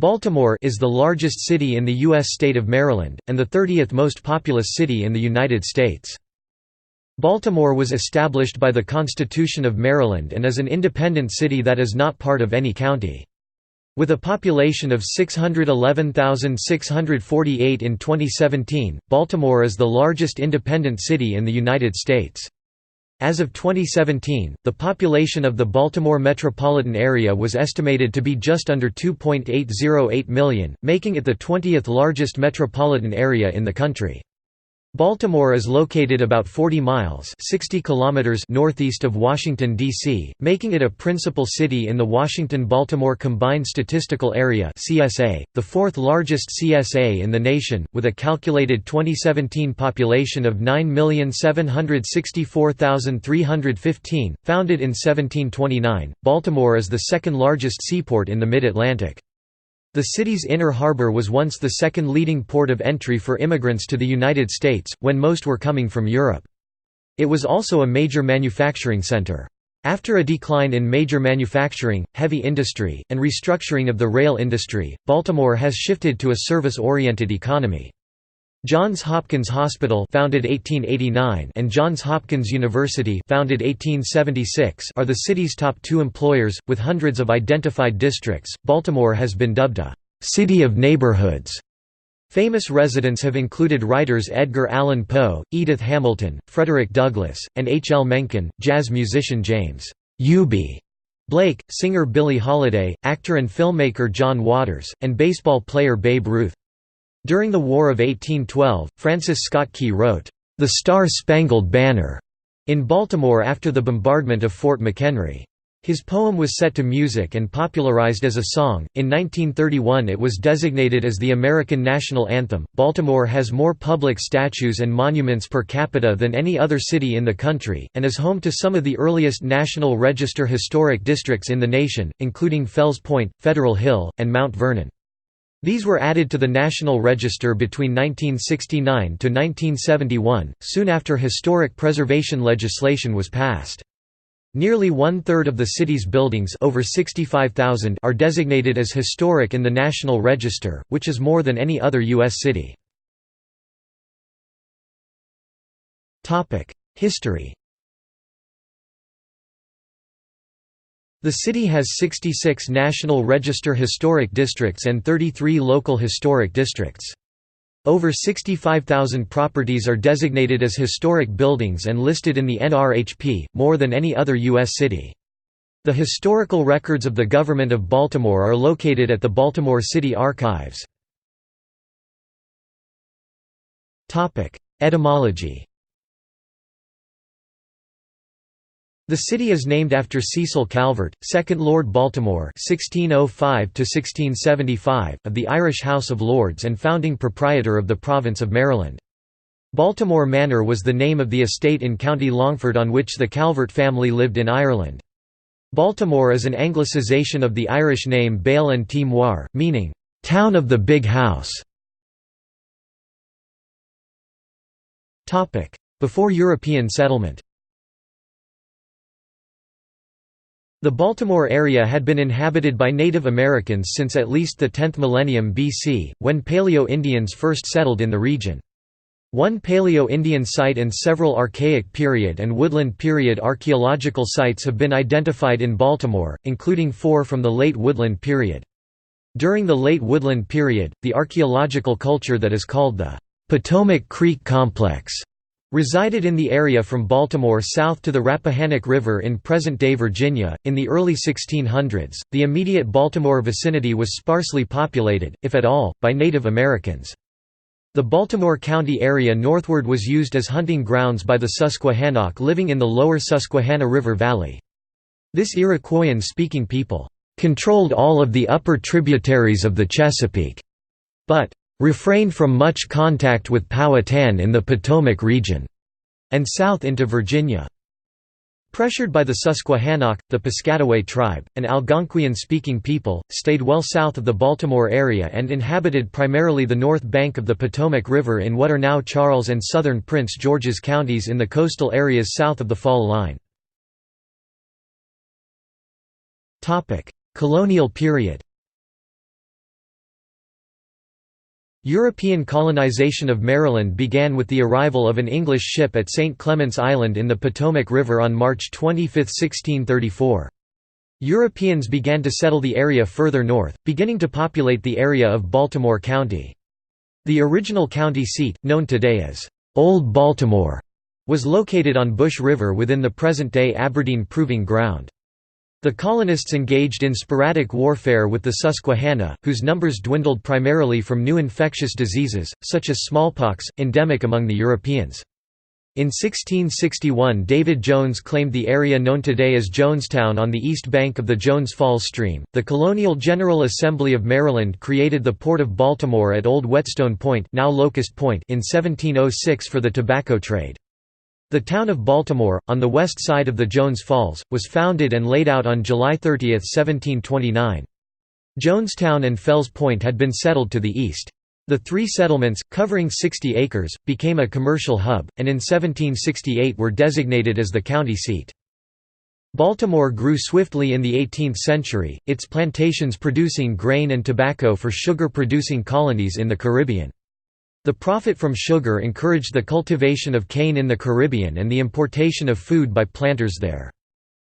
Baltimore is the largest city in the U.S. state of Maryland, and the 30th most populous city in the United States. Baltimore was established by the Constitution of Maryland and is an independent city that is not part of any county. With a population of 611,648 in 2017, Baltimore is the largest independent city in the United States. As of 2017, the population of the Baltimore metropolitan area was estimated to be just under 2.808 million, making it the 20th largest metropolitan area in the country. Baltimore is located about 40 miles (60 kilometers) northeast of Washington, D.C., making it a principal city in the Washington-Baltimore Combined Statistical Area (CSA), the fourth largest CSA in the nation, with a calculated 2017 population of 9,764,315. Founded in 1729, Baltimore is the second largest seaport in the Mid-Atlantic. The city's inner harbor was once the second leading port of entry for immigrants to the United States, when most were coming from Europe. It was also a major manufacturing center. After a decline in major manufacturing, heavy industry, and restructuring of the rail industry, Baltimore has shifted to a service-oriented economy. Johns Hopkins Hospital, founded 1889, and Johns Hopkins University, founded 1876, are the city's top two employers, with hundreds of identified districts. Baltimore has been dubbed a city of neighborhoods. Famous residents have included writers Edgar Allan Poe, Edith Hamilton, Frederick Douglass, and H. L. Mencken, jazz musician James "Eubie" Blake, singer Billie Holiday, actor and filmmaker John Waters, and baseball player Babe Ruth. During the War of 1812, Francis Scott Key wrote, "The Star-Spangled Banner" in Baltimore after the bombardment of Fort McHenry. His poem was set to music and popularized as a song. In 1931, it was designated as the American national anthem. Baltimore has more public statues and monuments per capita than any other city in the country, and is home to some of the earliest National Register historic districts in the nation, including Fells Point, Federal Hill, and Mount Vernon. These were added to the National Register between 1969 to 1971, soon after historic preservation legislation was passed. Nearly one-third of the city's buildings, over 65,000, are designated as historic in the National Register, which is more than any other U.S. city. History. The city has 66 National Register historic districts and 33 local historic districts. Over 65,000 properties are designated as historic buildings and listed in the NRHP, more than any other U.S. city. The historical records of the government of Baltimore are located at the Baltimore City Archives. Etymology. The city is named after Cecil Calvert, 2nd Lord Baltimore (1605–1675) of the Irish House of Lords and founding proprietor of the province of Maryland. Baltimore Manor was the name of the estate in County Longford on which the Calvert family lived in Ireland. Baltimore is an anglicization of the Irish name Bale and Timoir, meaning, "town of the big house". Before European settlement. The Baltimore area had been inhabited by Native Americans since at least the 10th millennium BC, when Paleo-Indians first settled in the region. One Paleo-Indian site and several Archaic period and Woodland period archaeological sites have been identified in Baltimore, including 4 from the Late Woodland period. During the Late Woodland period, the archaeological culture that is called the Potomac Creek Complex resided in the area from Baltimore south to the Rappahannock River in present-day Virginia. In the early 1600s, the immediate Baltimore vicinity was sparsely populated, if at all, by Native Americans. The Baltimore County area northward was used as hunting grounds by the Susquehannock living in the lower Susquehanna River Valley. This Iroquoian-speaking people controlled all of the upper tributaries of the Chesapeake, but refrained from much contact with Powhatan in the Potomac region, and south into Virginia. Pressured by the Susquehannock, the Piscataway tribe, an Algonquian-speaking people, stayed well south of the Baltimore area and inhabited primarily the north bank of the Potomac River in what are now Charles and southern Prince George's counties in the coastal areas south of the Fall Line. Colonial period. European colonization of Maryland began with the arrival of an English ship at St. Clement's Island in the Potomac River on March 25, 1634. Europeans began to settle the area further north, beginning to populate the area of Baltimore County. The original county seat, known today as Old Baltimore, was located on Bush River within the present-day Aberdeen Proving Ground. The colonists engaged in sporadic warfare with the Susquehanna, whose numbers dwindled primarily from new infectious diseases, such as smallpox, endemic among the Europeans. In 1661 David Jones claimed the area known today as Jonestown on the east bank of the Jones Falls stream. The Colonial General Assembly of Maryland created the Port of Baltimore at Old Whetstone Point, now Locust Point, in 1706 for the tobacco trade. The town of Baltimore, on the west side of the Jones Falls, was founded and laid out on July 30, 1729. Jonestown and Fells Point had been settled to the east. The three settlements, covering 60 acres, became a commercial hub, and in 1768 were designated as the county seat. Baltimore grew swiftly in the 18th century, its plantations producing grain and tobacco for sugar-producing colonies in the Caribbean. The profit from sugar encouraged the cultivation of cane in the Caribbean and the importation of food by planters there.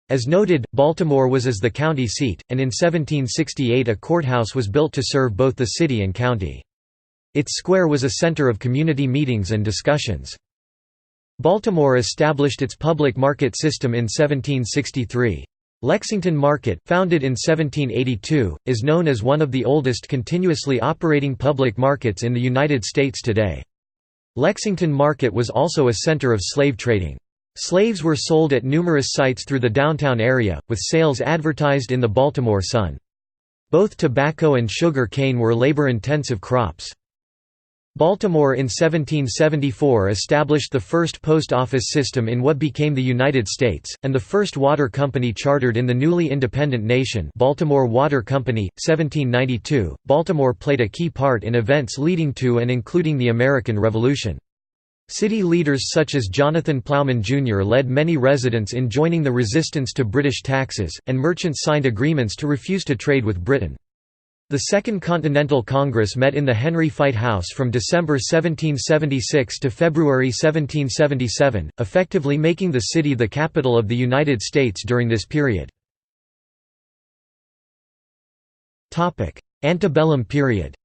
As noted, Baltimore was as the county seat, and in 1768 a courthouse was built to serve both the city and county. Its square was a center of community meetings and discussions. Baltimore established its public market system in 1763. Lexington Market, founded in 1782, is known as one of the oldest continuously operating public markets in the United States today. Lexington Market was also a center of slave trading. Slaves were sold at numerous sites through the downtown area, with sales advertised in the Baltimore Sun. Both tobacco and sugar cane were labor-intensive crops. Baltimore in 1774 established the first post office system in what became the United States, and the first water company chartered in the newly independent nation, Baltimore Water Company, 1792. Baltimore played a key part in events leading to and including the American Revolution. City leaders such as Jonathan Plowman Jr. led many residents in joining the resistance to British taxes, and merchants signed agreements to refuse to trade with Britain. The Second Continental Congress met in the Henry Fight House from December 1776 to February 1777, effectively making the city the capital of the United States during this period. Antebellum period.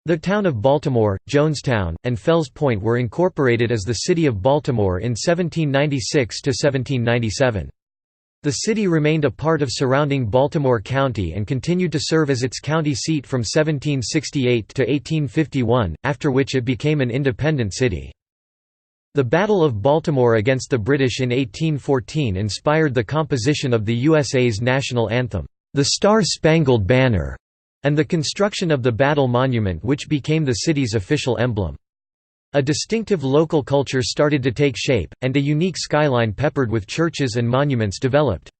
The town of Baltimore, Jonestown, and Fells Point were incorporated as the city of Baltimore in 1796 to 1797. The city remained a part of surrounding Baltimore County and continued to serve as its county seat from 1768 to 1851, after which it became an independent city. The Battle of Baltimore against the British in 1814 inspired the composition of the USA's national anthem, "The Star-Spangled Banner", and the construction of the Battle Monument, which became the city's official emblem. A distinctive local culture started to take shape, and a unique skyline peppered with churches and monuments developed.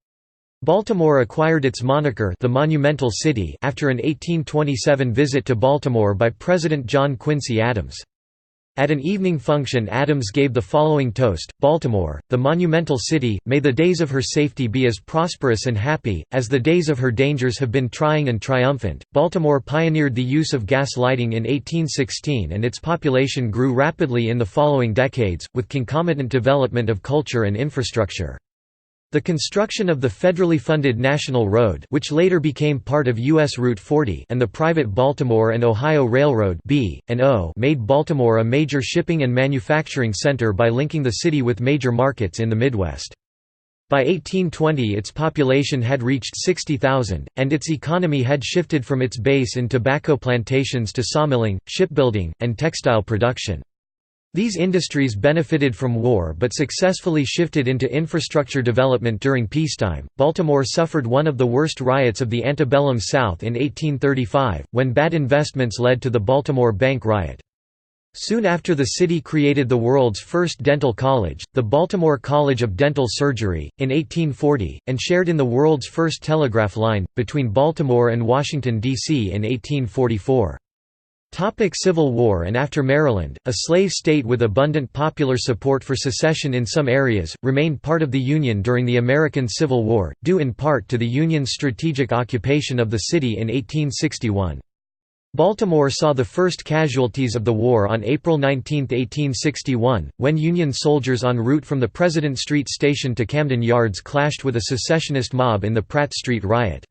Baltimore acquired its moniker, the Monumental City, after an 1827 visit to Baltimore by President John Quincy Adams. At an evening function, Adams gave the following toast: "Baltimore, the monumental city, may the days of her safety be as prosperous and happy, as the days of her dangers have been trying and triumphant." Baltimore pioneered the use of gas lighting in 1816, and its population grew rapidly in the following decades, with concomitant development of culture and infrastructure. The construction of the federally funded National Road, which later became part of U.S. Route 40, and the private Baltimore and Ohio Railroad (B&O) made Baltimore a major shipping and manufacturing center by linking the city with major markets in the Midwest. By 1820 its population had reached 60,000, and its economy had shifted from its base in tobacco plantations to sawmilling, shipbuilding, and textile production. These industries benefited from war but successfully shifted into infrastructure development during peacetime. Baltimore suffered one of the worst riots of the antebellum South in 1835, when bad investments led to the Baltimore Bank riot. Soon after, the city created the world's first dental college, the Baltimore College of Dental Surgery, in 1840, and shared in the world's first telegraph line, between Baltimore and Washington, D.C. in 1844. Civil War and after Maryland, a slave state with abundant popular support for secession in some areas, remained part of the Union during the American Civil War, due in part to the Union's strategic occupation of the city in 1861. Baltimore saw the first casualties of the war on April 19, 1861, when Union soldiers en route from the President Street station to Camden Yards clashed with a secessionist mob in the Pratt Street riot.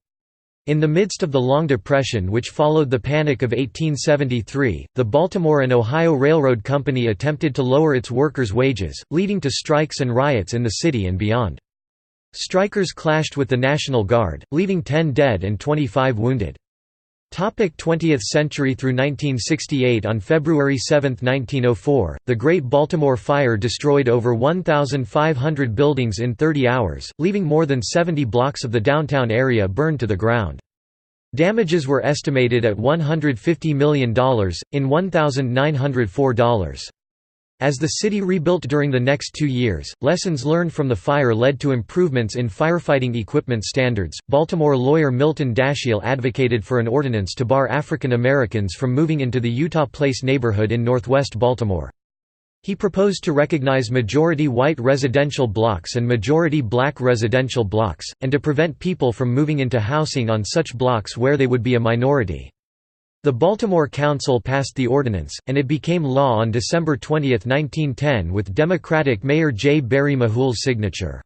In the midst of the Long Depression which followed the Panic of 1873, the Baltimore and Ohio Railroad Company attempted to lower its workers' wages, leading to strikes and riots in the city and beyond. Strikers clashed with the National Guard, leaving 10 dead and 25 wounded. 20th century through 1968. On February 7, 1904, the Great Baltimore Fire destroyed over 1,500 buildings in 30 hours, leaving more than 70 blocks of the downtown area burned to the ground. Damages were estimated at $150 million, in $1,904. As the city rebuilt during the next 2 years, lessons learned from the fire led to improvements in firefighting equipment standards. Baltimore lawyer Milton Dashiell advocated for an ordinance to bar African Americans from moving into the Utah Place neighborhood in northwest Baltimore. He proposed to recognize majority white residential blocks and majority black residential blocks, and to prevent people from moving into housing on such blocks where they would be a minority. The Baltimore Council passed the ordinance, and it became law on December 20, 1910 with Democratic Mayor J. Barry Mahool's signature.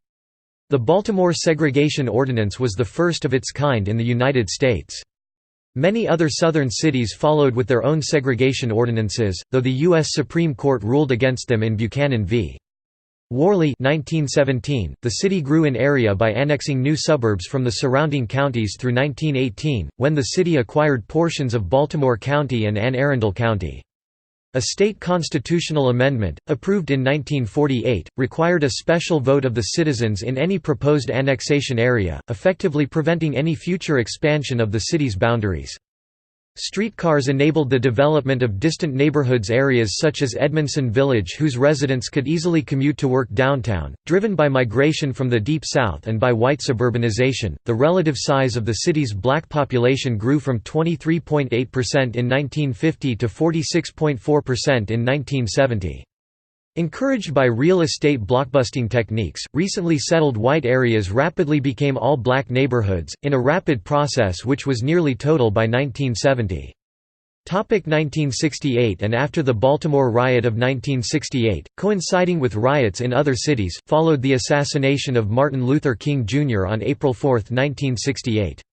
The Baltimore Segregation Ordinance was the first of its kind in the United States. Many other southern cities followed with their own segregation ordinances, though the U.S. Supreme Court ruled against them in Buchanan v. Worley 1917. The city grew in area by annexing new suburbs from the surrounding counties through 1918, when the city acquired portions of Baltimore County and Anne Arundel County. A state constitutional amendment, approved in 1948, required a special vote of the citizens in any proposed annexation area, effectively preventing any future expansion of the city's boundaries. Streetcars enabled the development of distant neighborhoods areas such as Edmondson Village whose residents could easily commute to work downtown. Driven by migration from the Deep South and by white suburbanization, the relative size of the city's black population grew from 23.8% in 1950 to 46.4% in 1970. Encouraged by real estate blockbusting techniques, recently settled white areas rapidly became all-black neighborhoods, in a rapid process which was nearly total by 1970. 1968 and after the Baltimore riot of 1968, coinciding with riots in other cities, followed the assassination of Martin Luther King Jr. on April 4, 1968.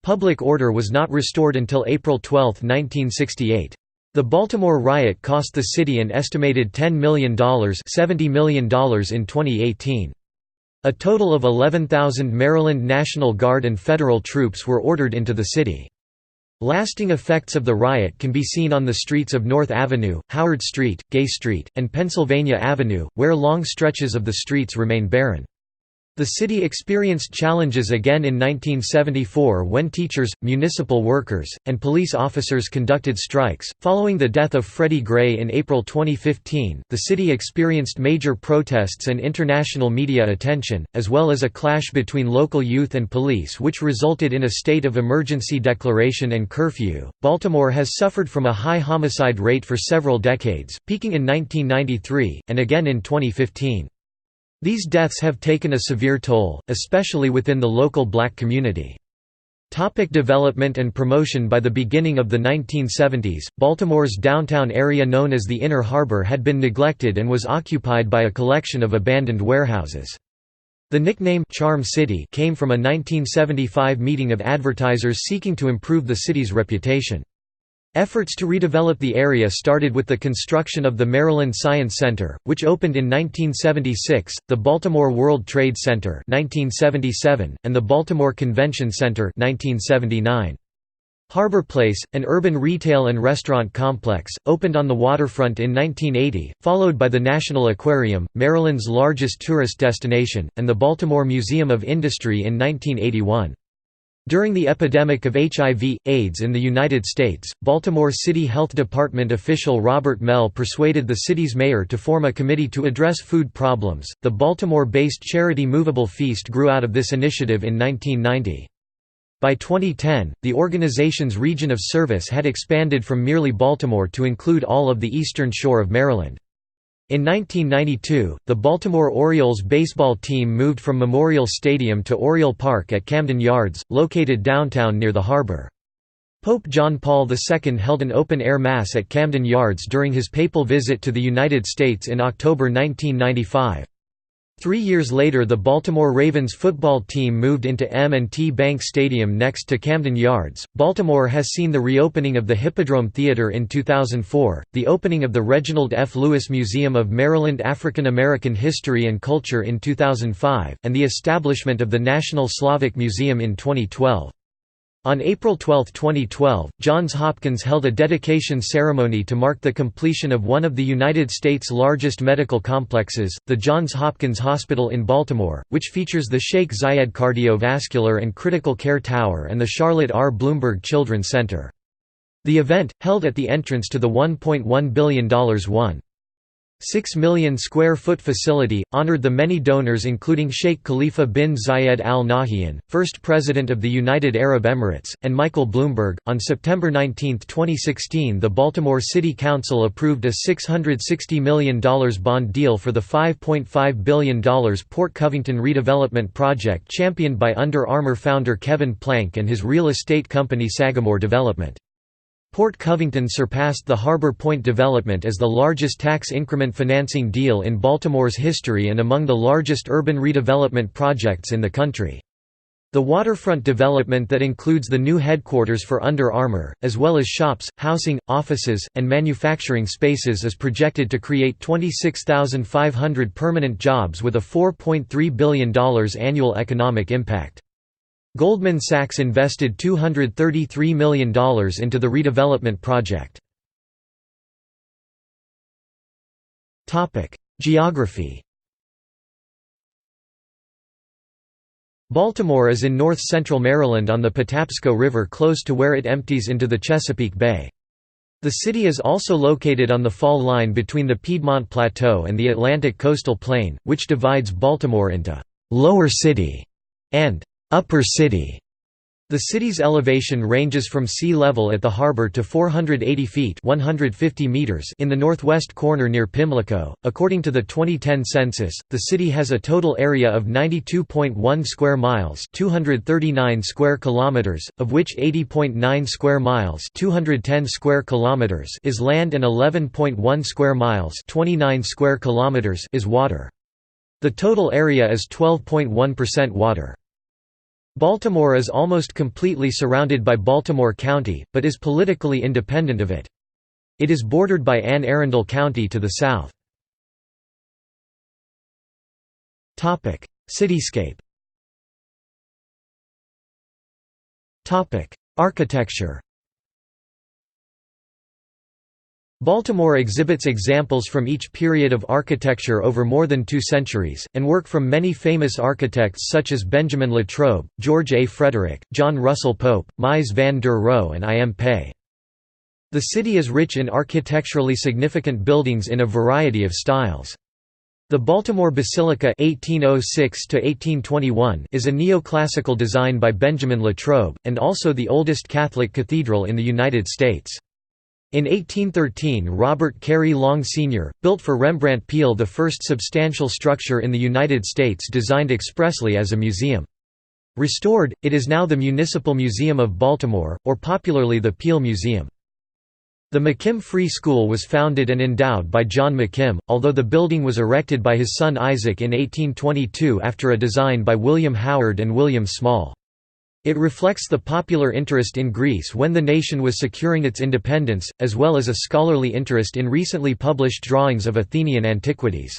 Public order was not restored until April 12, 1968. The Baltimore riot cost the city an estimated $10 million $70 million in 2018. A total of 11,000 Maryland National Guard and federal troops were ordered into the city. Lasting effects of the riot can be seen on the streets of North Avenue, Howard Street, Gay Street, and Pennsylvania Avenue, where long stretches of the streets remain barren. The city experienced challenges again in 1974 when teachers, municipal workers, and police officers conducted strikes. Following the death of Freddie Gray in April 2015, the city experienced major protests and international media attention, as well as a clash between local youth and police, which resulted in a state of emergency declaration and curfew. Baltimore has suffered from a high homicide rate for several decades, peaking in 1993, and again in 2015. These deaths have taken a severe toll, especially within the local black community. Development and promotion. By the beginning of the 1970s, Baltimore's downtown area known as the Inner Harbor had been neglected and was occupied by a collection of abandoned warehouses. The nickname Charm City came from a 1975 meeting of advertisers seeking to improve the city's reputation. Efforts to redevelop the area started with the construction of the Maryland Science Center, which opened in 1976, the Baltimore World Trade Center 1977, and the Baltimore Convention Center 1979. Harbor Place, an urban retail and restaurant complex, opened on the waterfront in 1980, followed by the National Aquarium, Maryland's largest tourist destination, and the Baltimore Museum of Industry in 1981. During the epidemic of HIV/AIDS in the United States, Baltimore City Health Department official Robert Mell persuaded the city's mayor to form a committee to address food problems. The Baltimore-based charity Movable Feast grew out of this initiative in 1990. By 2010, the organization's region of service had expanded from merely Baltimore to include all of the eastern shore of Maryland. In 1992, the Baltimore Orioles baseball team moved from Memorial Stadium to Oriole Park at Camden Yards, located downtown near the harbor. Pope John Paul II held an open-air Mass at Camden Yards during his papal visit to the United States in October 1995. 3 years later, the Baltimore Ravens football team moved into M&T Bank Stadium next to Camden Yards. Baltimore has seen the reopening of the Hippodrome Theater in 2004, the opening of the Reginald F. Lewis Museum of Maryland African American History and Culture in 2005, and the establishment of the National Slavic Museum in 2012. On April 12, 2012, Johns Hopkins held a dedication ceremony to mark the completion of one of the United States' largest medical complexes, the Johns Hopkins Hospital in Baltimore, which features the Sheikh Zayed Cardiovascular and Critical Care Tower and the Charlotte R. Bloomberg Children's Center. The event, held at the entrance to the $1.1 billion $1.6 million square foot facility, honored the many donors including Sheikh Khalifa bin Zayed Al Nahyan, first president of the United Arab Emirates, and Michael Bloomberg. On September 19, 2016, the Baltimore City Council approved a $660 million bond deal for the $5.5 billion Port Covington redevelopment project championed by Under Armour founder Kevin Plank and his real estate company Sagamore Development. Port Covington surpassed the Harbor Point development as the largest tax increment financing deal in Baltimore's history and among the largest urban redevelopment projects in the country. The waterfront development that includes the new headquarters for Under Armour, as well as shops, housing, offices, and manufacturing spaces is projected to create 26,500 permanent jobs with a $4.3 billion annual economic impact. Goldman Sachs invested $233 million into the redevelopment project. Geography. Baltimore is in north-central Maryland on the Patapsco River close to where it empties into the Chesapeake Bay. The city is also located on the fall line between the Piedmont Plateau and the Atlantic Coastal Plain, which divides Baltimore into «Lower City» and Upper City. The city's elevation ranges from sea level at the harbor to 480 feet (150 meters) in the northwest corner near Pimlico. According to the 2010 census, the city has a total area of 92.1 square miles (239 square kilometers), of which 80.9 square miles (210 square kilometers) is land and 11.1 square miles (29 square kilometers) is water. The total area is 12.1% water. Baltimore is almost completely surrounded by Baltimore County, but is politically independent of it. It is bordered by Anne Arundel County to the south. Cityscape. Architecture. Baltimore exhibits examples from each period of architecture over more than 2 centuries, and work from many famous architects such as Benjamin Latrobe, George A. Frederick, John Russell Pope, Mies van der Rohe and I. M. Pei. The city is rich in architecturally significant buildings in a variety of styles. The Baltimore Basilica (1806–1821) is a neoclassical design by Benjamin Latrobe, and also the oldest Catholic cathedral in the United States. In 1813, Robert Carey Long Sr., built for Rembrandt Peale, the first substantial structure in the United States designed expressly as a museum. Restored, it is now the Municipal Museum of Baltimore, or popularly the Peale Museum. The McKim Free School was founded and endowed by John McKim, although the building was erected by his son Isaac in 1822 after a design by William Howard and William Small. It reflects the popular interest in Greece when the nation was securing its independence, as well as a scholarly interest in recently published drawings of Athenian antiquities.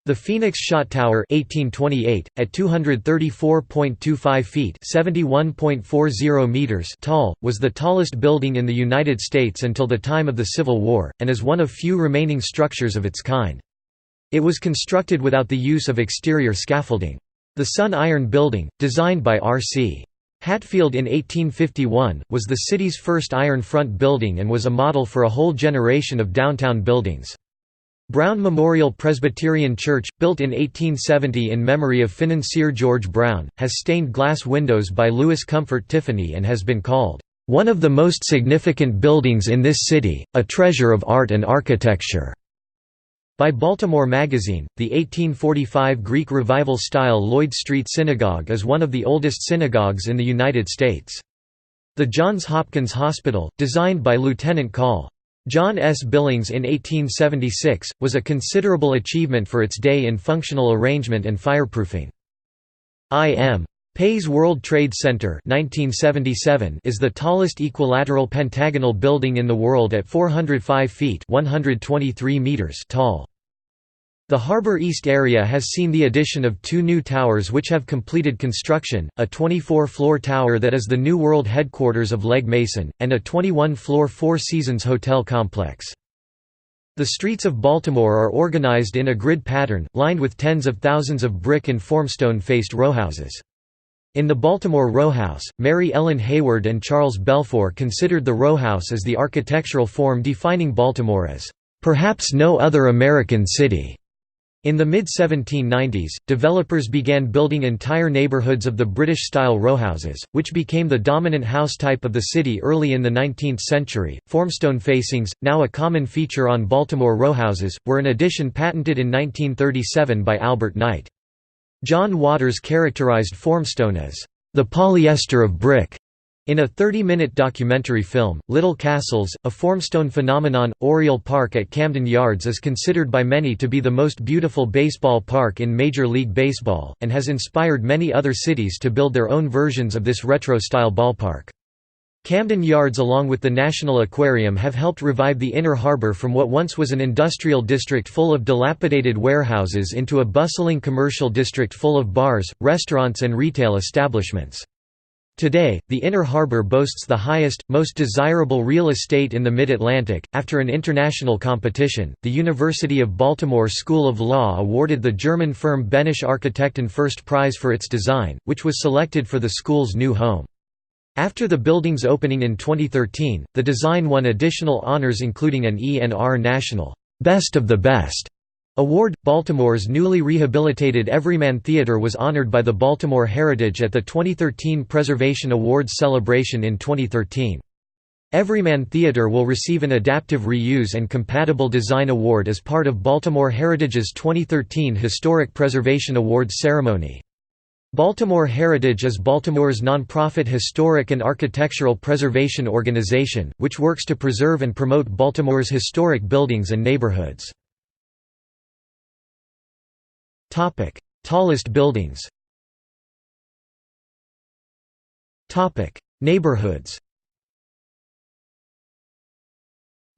The Phoenix Shot Tower 1828, at 234.25 feet (71.40 meters) tall, was the tallest building in the United States until the time of the Civil War, and is one of few remaining structures of its kind. It was constructed without the use of exterior scaffolding. The Sun Iron Building, designed by R.C. Hatfield in 1851, was the city's first iron front building and was a model for a whole generation of downtown buildings. Brown Memorial Presbyterian Church, built in 1870 in memory of financier George Brown, has stained glass windows by Louis Comfort Tiffany and has been called, "...one of the most significant buildings in this city, a treasure of art and architecture." By Baltimore Magazine, the 1845 Greek Revival-style Lloyd Street Synagogue is one of the oldest synagogues in the United States. The Johns Hopkins Hospital, designed by Lieutenant Col. John S. Billings in 1876, was a considerable achievement for its day in functional arrangement and fireproofing. I.M. Pei's World Trade Center 1977 is the tallest equilateral pentagonal building in the world at 405 feet 123 meters tall. The Harbor East area has seen the addition of 2 new towers which have completed construction, a 24-floor tower that is the New World headquarters of Legg Mason, and a 21-floor Four Seasons hotel complex. The streets of Baltimore are organized in a grid pattern, lined with tens of thousands of brick and formstone-faced rowhouses. In the Baltimore rowhouse, Mary Ellen Hayward and Charles Belfour considered the rowhouse as the architectural form defining Baltimore as, "...perhaps no other American city." In the mid-1790s, developers began building entire neighborhoods of the British-style rowhouses, which became the dominant house type of the city early in the 19th century. Formstone facings, now a common feature on Baltimore rowhouses, were an addition patented in 1937 by Albert Knight. John Waters characterized formstone as the polyester of brick. In a 30-minute documentary film, Little Castles, a formstone phenomenon, Oriole Park at Camden Yards is considered by many to be the most beautiful baseball park in Major League Baseball, and has inspired many other cities to build their own versions of this retro-style ballpark. Camden Yards along with the National Aquarium have helped revive the Inner Harbor from what once was an industrial district full of dilapidated warehouses into a bustling commercial district full of bars, restaurants and retail establishments. Today, the Inner Harbor boasts the highest, most desirable real estate in the Mid-Atlantic. After an international competition, the University of Baltimore School of Law awarded the German firm Behnisch Architekten first prize for its design, which was selected for the school's new home. After the building's opening in 2013, the design won additional honors including an ENR National Best of the Best award. Baltimore's newly rehabilitated Everyman Theater was honored by the Baltimore Heritage at the 2013 Preservation Awards celebration in 2013. Everyman Theater will receive an Adaptive Reuse and Compatible Design Award as part of Baltimore Heritage's 2013 Historic Preservation Awards ceremony. Baltimore Heritage is Baltimore's nonprofit historic and architectural preservation organization, which works to preserve and promote Baltimore's historic buildings and neighborhoods. Tallest buildings. Neighborhoods.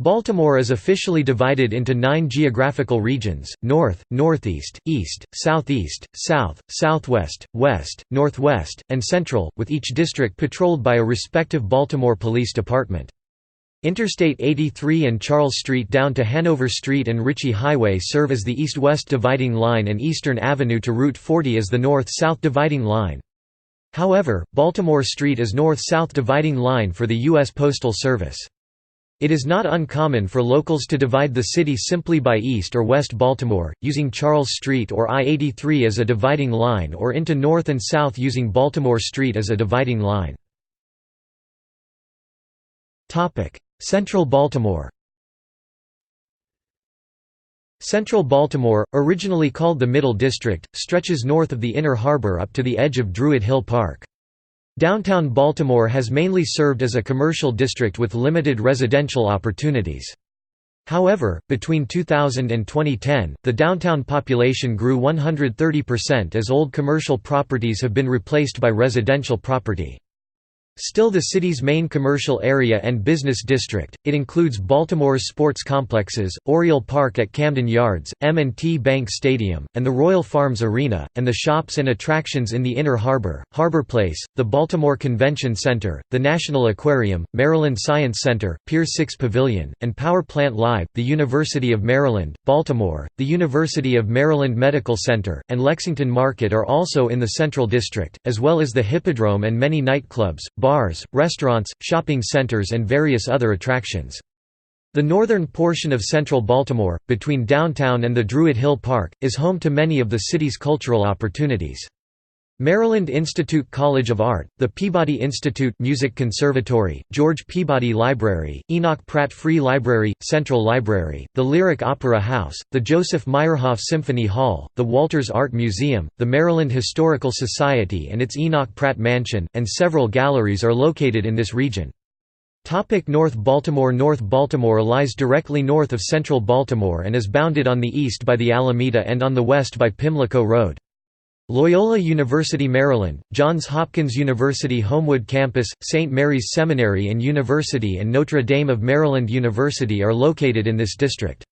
Baltimore is officially divided into 9 geographical regions: North, Northeast, East, Southeast, South, Southwest, West, Northwest, and Central, with each district patrolled by a respective Baltimore Police Department. Interstate 83 and Charles Street down to Hanover Street and Ritchie Highway serve as the east-west dividing line, and Eastern Avenue to Route 40 as the north-south dividing line. However, Baltimore Street is north-south dividing line for the U.S. Postal Service. It is not uncommon for locals to divide the city simply by East or West Baltimore, using Charles Street or I-83 as a dividing line, or into North and South using Baltimore Street as a dividing line. Central Baltimore. Central Baltimore, originally called the Middle District, stretches north of the Inner Harbor up to the edge of Druid Hill Park. Downtown Baltimore has mainly served as a commercial district with limited residential opportunities. However, between 2000 and 2010, the downtown population grew 130% as old commercial properties have been replaced by residential property. Still the city's main commercial area and business district, it includes Baltimore's sports complexes, Oriole Park at Camden Yards, M&T Bank Stadium, and the Royal Farms Arena, and the shops and attractions in the Inner Harbor, Harbor Place, the Baltimore Convention Center, the National Aquarium, Maryland Science Center, Pier 6 Pavilion, and Power Plant Live, the University of Maryland, Baltimore, the University of Maryland Medical Center, and Lexington Market are also in the Central District, as well as the Hippodrome and many nightclubs, bars, restaurants, shopping centers and various other attractions. The northern portion of central Baltimore, between downtown and the Druid Hill Park, is home to many of the city's cultural opportunities. Maryland Institute College of Art, the Peabody Institute Music Conservatory, George Peabody Library, Enoch Pratt Free Library, Central Library, the Lyric Opera House, the Joseph Meyerhoff Symphony Hall, the Walters Art Museum, the Maryland Historical Society and its Enoch Pratt Mansion, and several galleries are located in this region. North Baltimore. North Baltimore lies directly north of central Baltimore and is bounded on the east by the Alameda and on the west by Pimlico Road. Loyola University Maryland, Johns Hopkins University Homewood Campus, St. Mary's Seminary and University and Notre Dame of Maryland University are located in this district.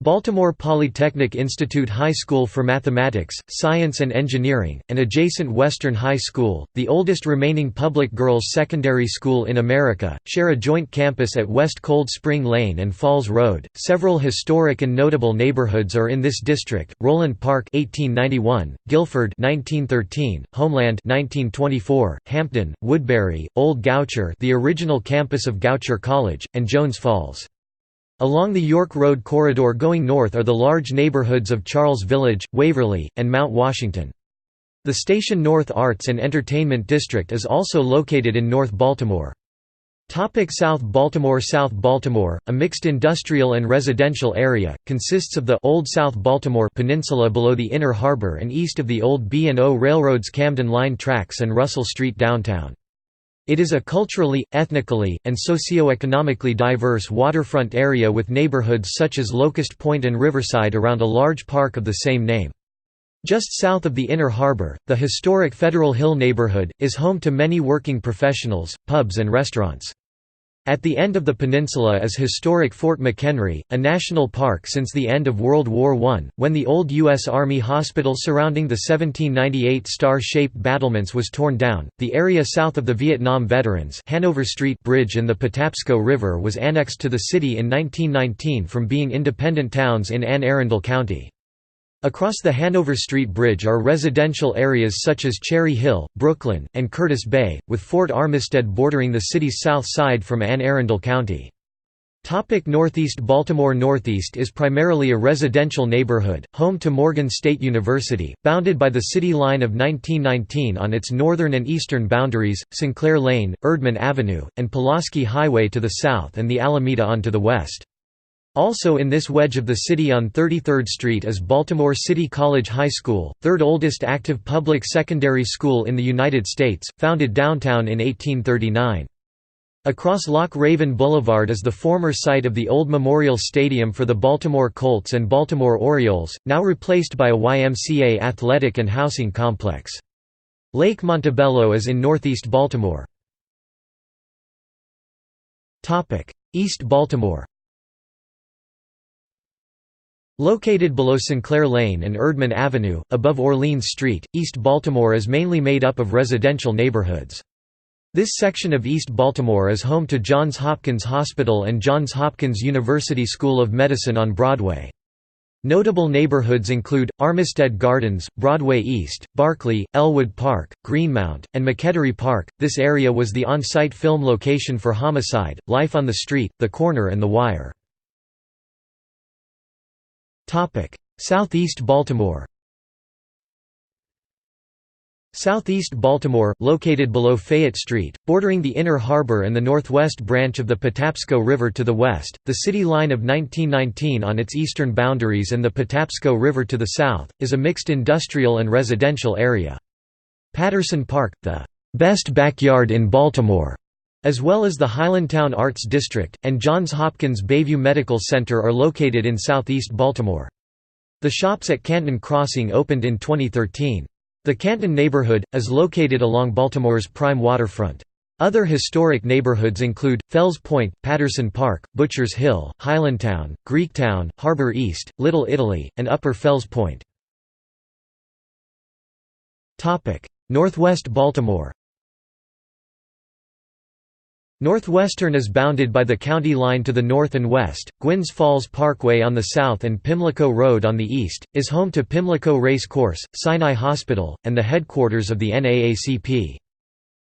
Baltimore Polytechnic Institute High School for Mathematics, Science and Engineering, and adjacent Western High School, the oldest remaining public girls' secondary school in America, share a joint campus at West Cold Spring Lane and Falls Road. Several historic and notable neighborhoods are in this district: Roland Park (1891), Guilford (1913), Homeland (1924), Hampton, Woodbury, Old Goucher, the original campus of Goucher College, and Jones Falls. Along the York Road corridor going north are the large neighborhoods of Charles Village, Waverly, and Mount Washington. The Station North Arts and Entertainment District is also located in North Baltimore. South Baltimore. South Baltimore, a mixed industrial and residential area, consists of the Old South Baltimore Peninsula below the Inner Harbor and east of the old B&O Railroad's Camden Line tracks and Russell Street downtown. It is a culturally, ethnically, and socio-economically diverse waterfront area with neighborhoods such as Locust Point and Riverside around a large park of the same name. Just south of the Inner Harbor, the historic Federal Hill neighborhood, is home to many working professionals, pubs and restaurants. At the end of the peninsula is historic Fort McHenry, a national park since the end of World War I, when the old U.S. Army hospital surrounding the 1798 star-shaped battlements was torn down. The area south of the Vietnam Veterans Hanover Street Bridge and the Patapsco River was annexed to the city in 1919 from being independent towns in Anne Arundel County. Across the Hanover Street Bridge are residential areas such as Cherry Hill, Brooklyn, and Curtis Bay, with Fort Armistead bordering the city's south side from Anne Arundel County. Northeast Baltimore. Northeast is primarily a residential neighborhood, home to Morgan State University, bounded by the city line of 1919 on its northern and eastern boundaries, Sinclair Lane, Erdman Avenue, and Pulaski Highway to the south and the Alameda on to the west. Also in this wedge of the city on 33rd Street is Baltimore City College High School, third oldest active public secondary school in the United States, founded downtown in 1839. Across Loch Raven Boulevard is the former site of the old Memorial Stadium for the Baltimore Colts and Baltimore Orioles, now replaced by a YMCA athletic and housing complex. Lake Montebello is in northeast Baltimore. East Baltimore. Located below Sinclair Lane and Erdman Avenue, above Orleans Street, East Baltimore is mainly made up of residential neighborhoods. This section of East Baltimore is home to Johns Hopkins Hospital and Johns Hopkins University School of Medicine on Broadway. Notable neighborhoods include, Armistead Gardens, Broadway East, Barclay, Elwood Park, Greenmount, and McEtery Park. This area was the on-site film location for Homicide, Life on the Street, The Corner and The Wire. Southeast Baltimore. Southeast Baltimore, located below Fayette Street, bordering the Inner Harbor and the northwest branch of the Patapsco River to the west, the city line of 1919 on its eastern boundaries and the Patapsco River to the south, is a mixed industrial and residential area. Patterson Park, the "best backyard in Baltimore", as well as the Highlandtown Arts District, and Johns Hopkins Bayview Medical Center are located in southeast Baltimore. The shops at Canton Crossing opened in 2013. The Canton neighborhood, is located along Baltimore's prime waterfront. Other historic neighborhoods include, Fells Point, Patterson Park, Butchers Hill, Highlandtown, Greektown, Harbor East, Little Italy, and Upper Fells Point. Northwest Baltimore. Northwestern is bounded by the county line to the north and west, Gwynns Falls Parkway on the south and Pimlico Road on the east, is home to Pimlico Race Course, Sinai Hospital, and the headquarters of the NAACP.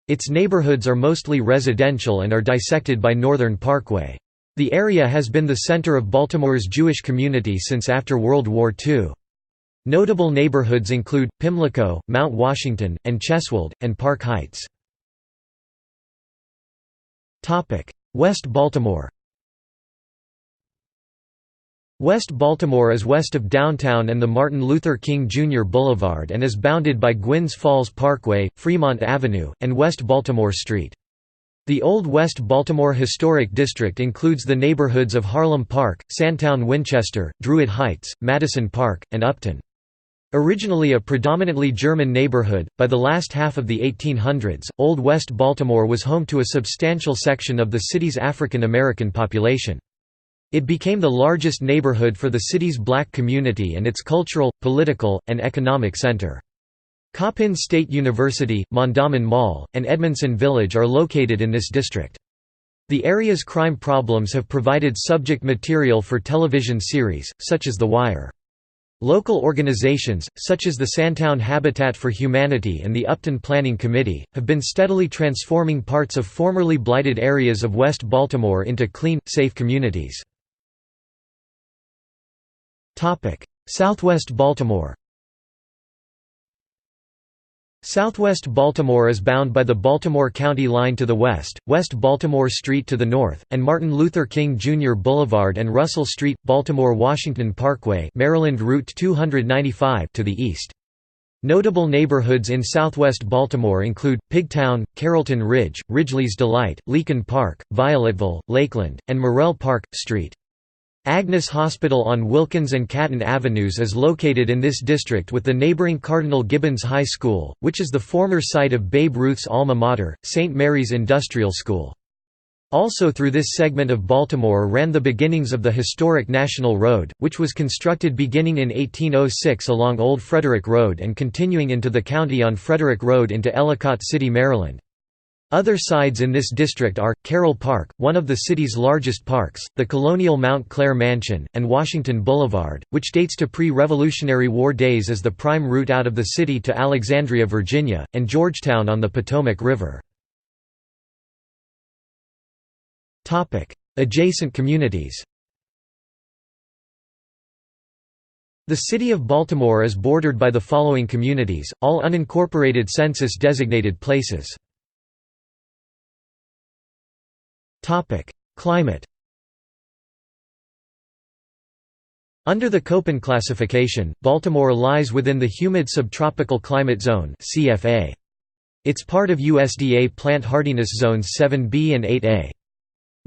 Its neighborhoods are mostly residential and are dissected by Northern Parkway. The area has been the center of Baltimore's Jewish community since after World War II. Notable neighborhoods include, Pimlico, Mount Washington, and Cheswold, and Park Heights. West Baltimore. West Baltimore is west of downtown and the Martin Luther King Jr. Boulevard and is bounded by Gwynns Falls Parkway, Fremont Avenue, and West Baltimore Street. The Old West Baltimore Historic District includes the neighborhoods of Harlem Park, Sandtown-Winchester, Druid Heights, Madison Park, and Upton. Originally a predominantly German neighborhood, by the last half of the 1800s, Old West Baltimore was home to a substantial section of the city's African American population. It became the largest neighborhood for the city's black community and its cultural, political, and economic center. Coppin State University, Mondawmin Mall, and Edmondson Village are located in this district. The area's crime problems have provided subject material for television series, such as The Wire. Local organizations, such as the Sandtown Habitat for Humanity and the Upton Planning Committee, have been steadily transforming parts of formerly blighted areas of West Baltimore into clean, safe communities. Southwest Baltimore. Southwest Baltimore is bound by the Baltimore County line to the west, West Baltimore Street to the north, and Martin Luther King Jr. Boulevard and Russell Street, Baltimore-Washington Parkway, Maryland Route 295 to the east. Notable neighborhoods in southwest Baltimore include, Pigtown, Carrollton Ridge, Ridgely's Delight, Leakin Park, Violetville, Lakeland, and Morrell Park, Street. Agnes Hospital on Wilkins and Catton Avenues is located in this district with the neighboring Cardinal Gibbons High School, which is the former site of Babe Ruth's alma mater, St. Mary's Industrial School. Also through this segment of Baltimore ran the beginnings of the historic National Road, which was constructed beginning in 1806 along Old Frederick Road and continuing into the county on Frederick Road into Ellicott City, Maryland. Other sides in this district are, Carroll Park, one of the city's largest parks, the colonial Mount Clair Mansion, and Washington Boulevard, which dates to pre-Revolutionary War days as the prime route out of the city to Alexandria, Virginia, and Georgetown on the Potomac River. Adjacent communities. The city of Baltimore is bordered by the following communities, all unincorporated census-designated places. Climate. Under the Köppen classification, Baltimore lies within the humid subtropical climate zone (CFA). It's part of USDA plant hardiness zones 7B and 8A.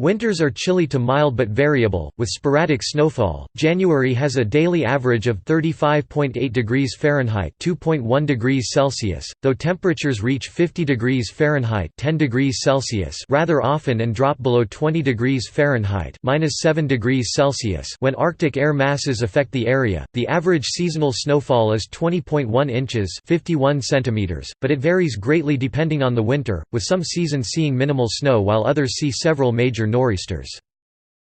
Winters are chilly to mild but variable, with sporadic snowfall. January has a daily average of 35.8 degrees Fahrenheit (2.1 degrees Celsius), though temperatures reach 50 degrees Fahrenheit (10 degrees Celsius) rather often and drop below 20 degrees Fahrenheit (-7 degrees Celsius) when Arctic air masses affect the area. The average seasonal snowfall is 20.1 inches (51 centimeters), but it varies greatly depending on the winter, with some seasons seeing minimal snow while others see several major nor'easters.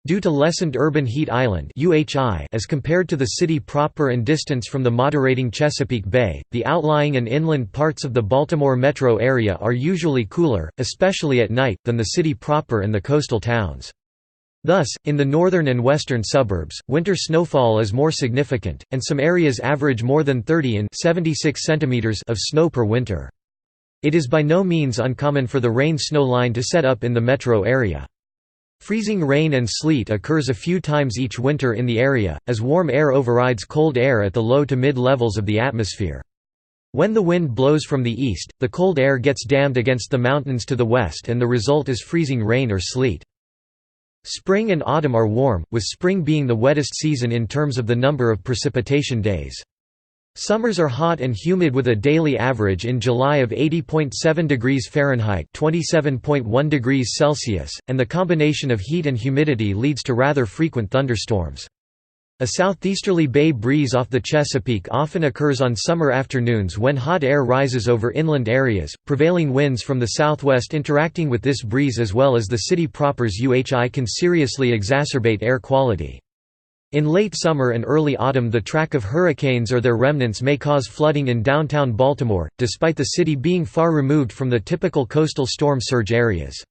Due to lessened urban heat island (UHI) as compared to the city proper and distance from the moderating Chesapeake Bay, the outlying and inland parts of the Baltimore metro area are usually cooler, especially at night, than the city proper and the coastal towns. Thus, in the northern and western suburbs, winter snowfall is more significant, and some areas average more than 30 and 76 centimeters of snow per winter. It is by no means uncommon for the rain-snow line to set up in the metro area. Freezing rain and sleet occurs a few times each winter in the area, as warm air overrides cold air at the low to mid levels of the atmosphere. When the wind blows from the east, the cold air gets dammed against the mountains to the west and the result is freezing rain or sleet. Spring and autumn are warm, with spring being the wettest season in terms of the number of precipitation days. Summers are hot and humid with a daily average in July of 80.7 degrees Fahrenheit (27.1 degrees Celsius), and the combination of heat and humidity leads to rather frequent thunderstorms. A southeasterly bay breeze off the Chesapeake often occurs on summer afternoons when hot air rises over inland areas, prevailing winds from the southwest interacting with this breeze as well as the city proper's UHI can seriously exacerbate air quality. In late summer and early autumn the track of hurricanes or their remnants may cause flooding in downtown Baltimore, despite the city being far removed from the typical coastal storm surge areas.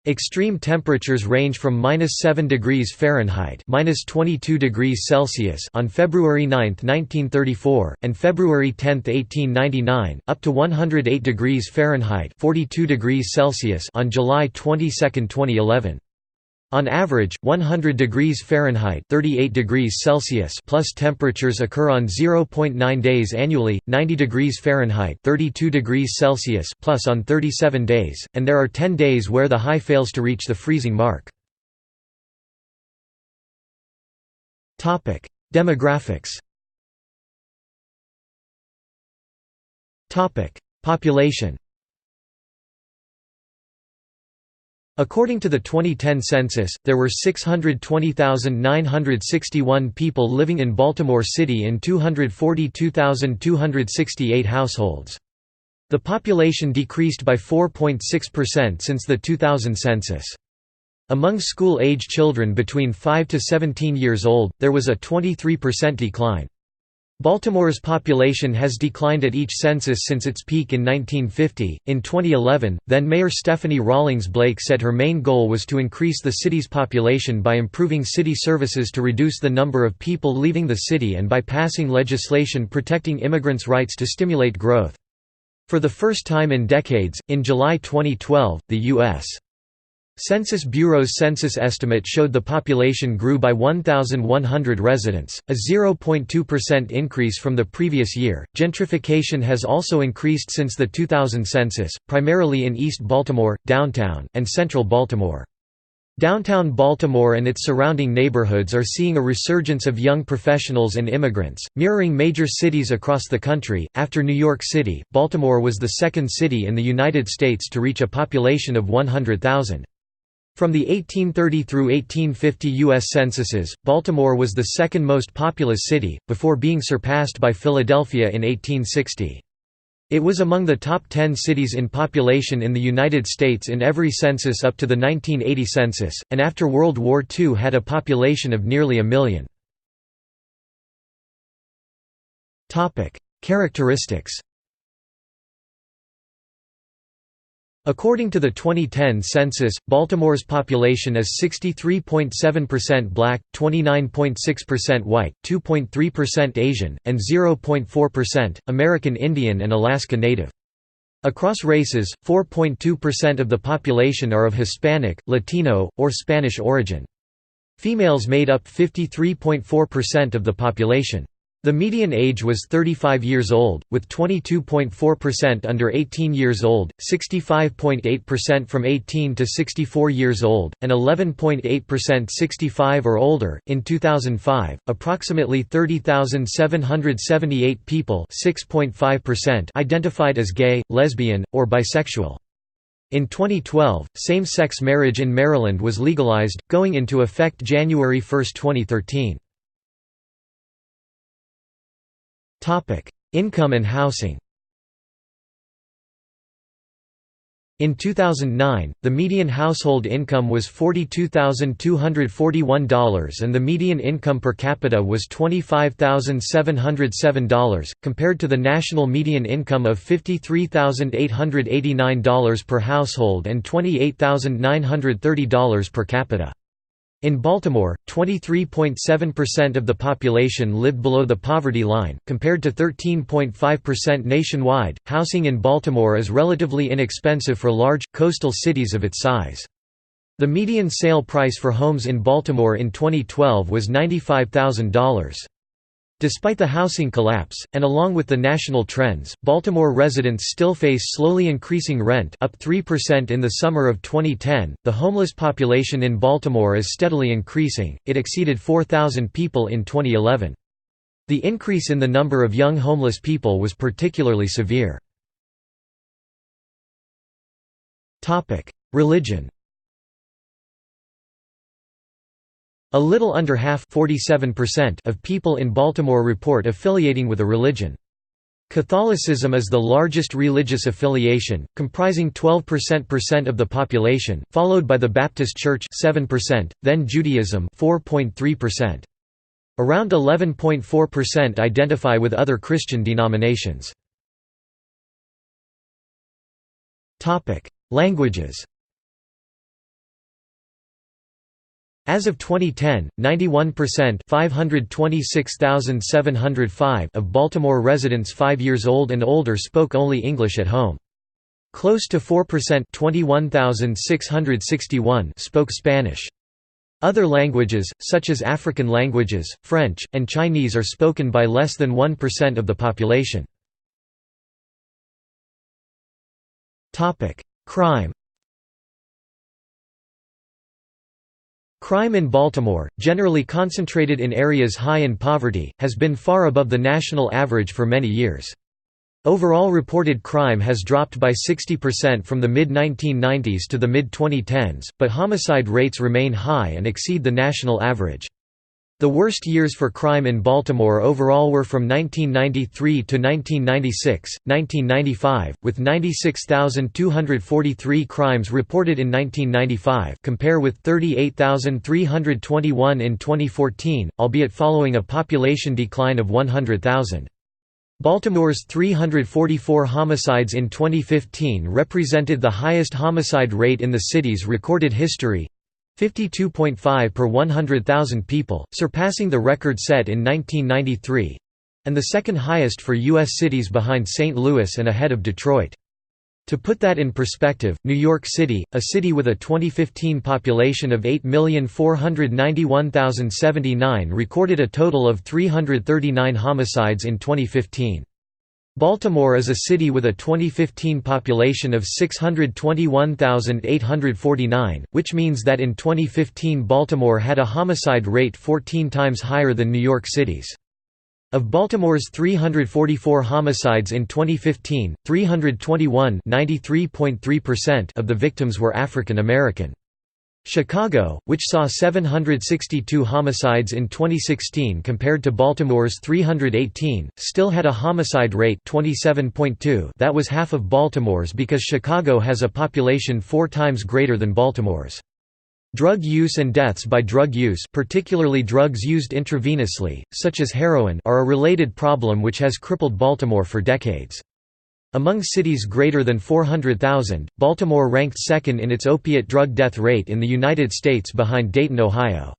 Extreme temperatures range from -7 degrees Fahrenheit (-22 degrees Celsius) on February 9, 1934, and February 10, 1899, up to 108 degrees Fahrenheit (42 degrees Celsius) on July 22, 2011. On average, 100 degrees Fahrenheit (38 degrees Celsius) plus temperatures occur on 0.9 days annually, 90 degrees Fahrenheit (32 degrees Celsius) plus on 37 days, and there are 10 days where the high fails to reach the freezing mark. Topic: Demographics. Topic: Population. According to the 2010 census, there were 620,961 people living in Baltimore City in 242,268 households. The population decreased by 4.6% since the 2000 census. Among school-age children between 5 to 17 years old, there was a 23% decline. Baltimore's population has declined at each census since its peak in 1950. In 2011, then Mayor Stephanie Rawlings Blake said her main goal was to increase the city's population by improving city services to reduce the number of people leaving the city and by passing legislation protecting immigrants' rights to stimulate growth. For the first time in decades, in July 2012, the U.S. Census Bureau's census estimate showed the population grew by 1,100 residents, a 0.2% increase from the previous year. Gentrification has also increased since the 2000 census, primarily in East Baltimore, downtown, and central Baltimore. Downtown Baltimore and its surrounding neighborhoods are seeing a resurgence of young professionals and immigrants, mirroring major cities across the country. After New York City, Baltimore was the second city in the United States to reach a population of 100,000. From the 1830 through 1850 U.S. censuses, Baltimore was the second most populous city, before being surpassed by Philadelphia in 1860. It was among the top 10 cities in population in the United States in every census up to the 1980 census, and after World War II had a population of nearly a million. Characteristics. According to the 2010 census, Baltimore's population is 63.7% black, 29.6% white, 2.3% Asian, and 0.4% American Indian and Alaska Native. Across races, 4.2% of the population are of Hispanic, Latino, or Spanish origin. Females made up 53.4% of the population. The median age was 35 years old, with 22.4% under 18 years old, 65.8% from 18 to 64 years old, and 11.8% 65 or older. In 2005, approximately 30,778 people, 6.5%, identified as gay, lesbian, or bisexual. In 2012, same-sex marriage in Maryland was legalized, going into effect January 1, 2013. Income and housing. In 2009, the median household income was $42,241 and the median income per capita was $25,707, compared to the national median income of $53,889 per household and $28,930 per capita. In Baltimore, 23.7% of the population lived below the poverty line, compared to 13.5% nationwide. Housing in Baltimore is relatively inexpensive for large, coastal cities of its size. The median sale price for homes in Baltimore in 2012 was $95,000. Despite the housing collapse, and along with the national trends, Baltimore residents still face slowly increasing rent, up 3% in the summer of 2010. The homeless population in Baltimore is steadily increasing, it exceeded 4,000 people in 2011. The increase in the number of young homeless people was particularly severe. Religion. A little under half, 47%, of people in Baltimore report affiliating with a religion. Catholicism is the largest religious affiliation, comprising 12% of the population, followed by the Baptist Church 7%, then Judaism 4.3%. Around 11.4% identify with other Christian denominations. Languages. As of 2010, 91% 526,705 of Baltimore residents 5 years old and older spoke only English at home. Close to 4% 21,661 spoke Spanish. Other languages, such as African languages, French, and Chinese are spoken by less than 1% of the population. Crime. Crime in Baltimore, generally concentrated in areas high in poverty, has been far above the national average for many years. Overall reported crime has dropped by 60% from the mid-1990s to the mid-2010s, but homicide rates remain high and exceed the national average. The worst years for crime in Baltimore overall were from 1993 to 1996, 1995, with 96,243 crimes reported in 1995 compare with 38,321 in 2014, albeit following a population decline of 100,000. Baltimore's 344 homicides in 2015 represented the highest homicide rate in the city's recorded history, 52.5 per 100,000 people, surpassing the record set in 1993, and the second highest for U.S. cities behind St. Louis and ahead of Detroit. To put that in perspective, New York City, a city with a 2015 population of 8,491,079, recorded a total of 339 homicides in 2015. Baltimore is a city with a 2015 population of 621,849, which means that in 2015 Baltimore had a homicide rate 14 times higher than New York City's. Of Baltimore's 344 homicides in 2015, 321 of the victims were African American. Chicago, which saw 762 homicides in 2016 compared to Baltimore's 318, still had a homicide rate 27.2 that was half of Baltimore's because Chicago has a population 4 times greater than Baltimore's. Drug use and deaths by drug use, particularly drugs used intravenously, such as heroin, are a related problem which has crippled Baltimore for decades. Among cities greater than 400,000, Baltimore ranked second in its opiate drug death rate in the United States behind Dayton, Ohio.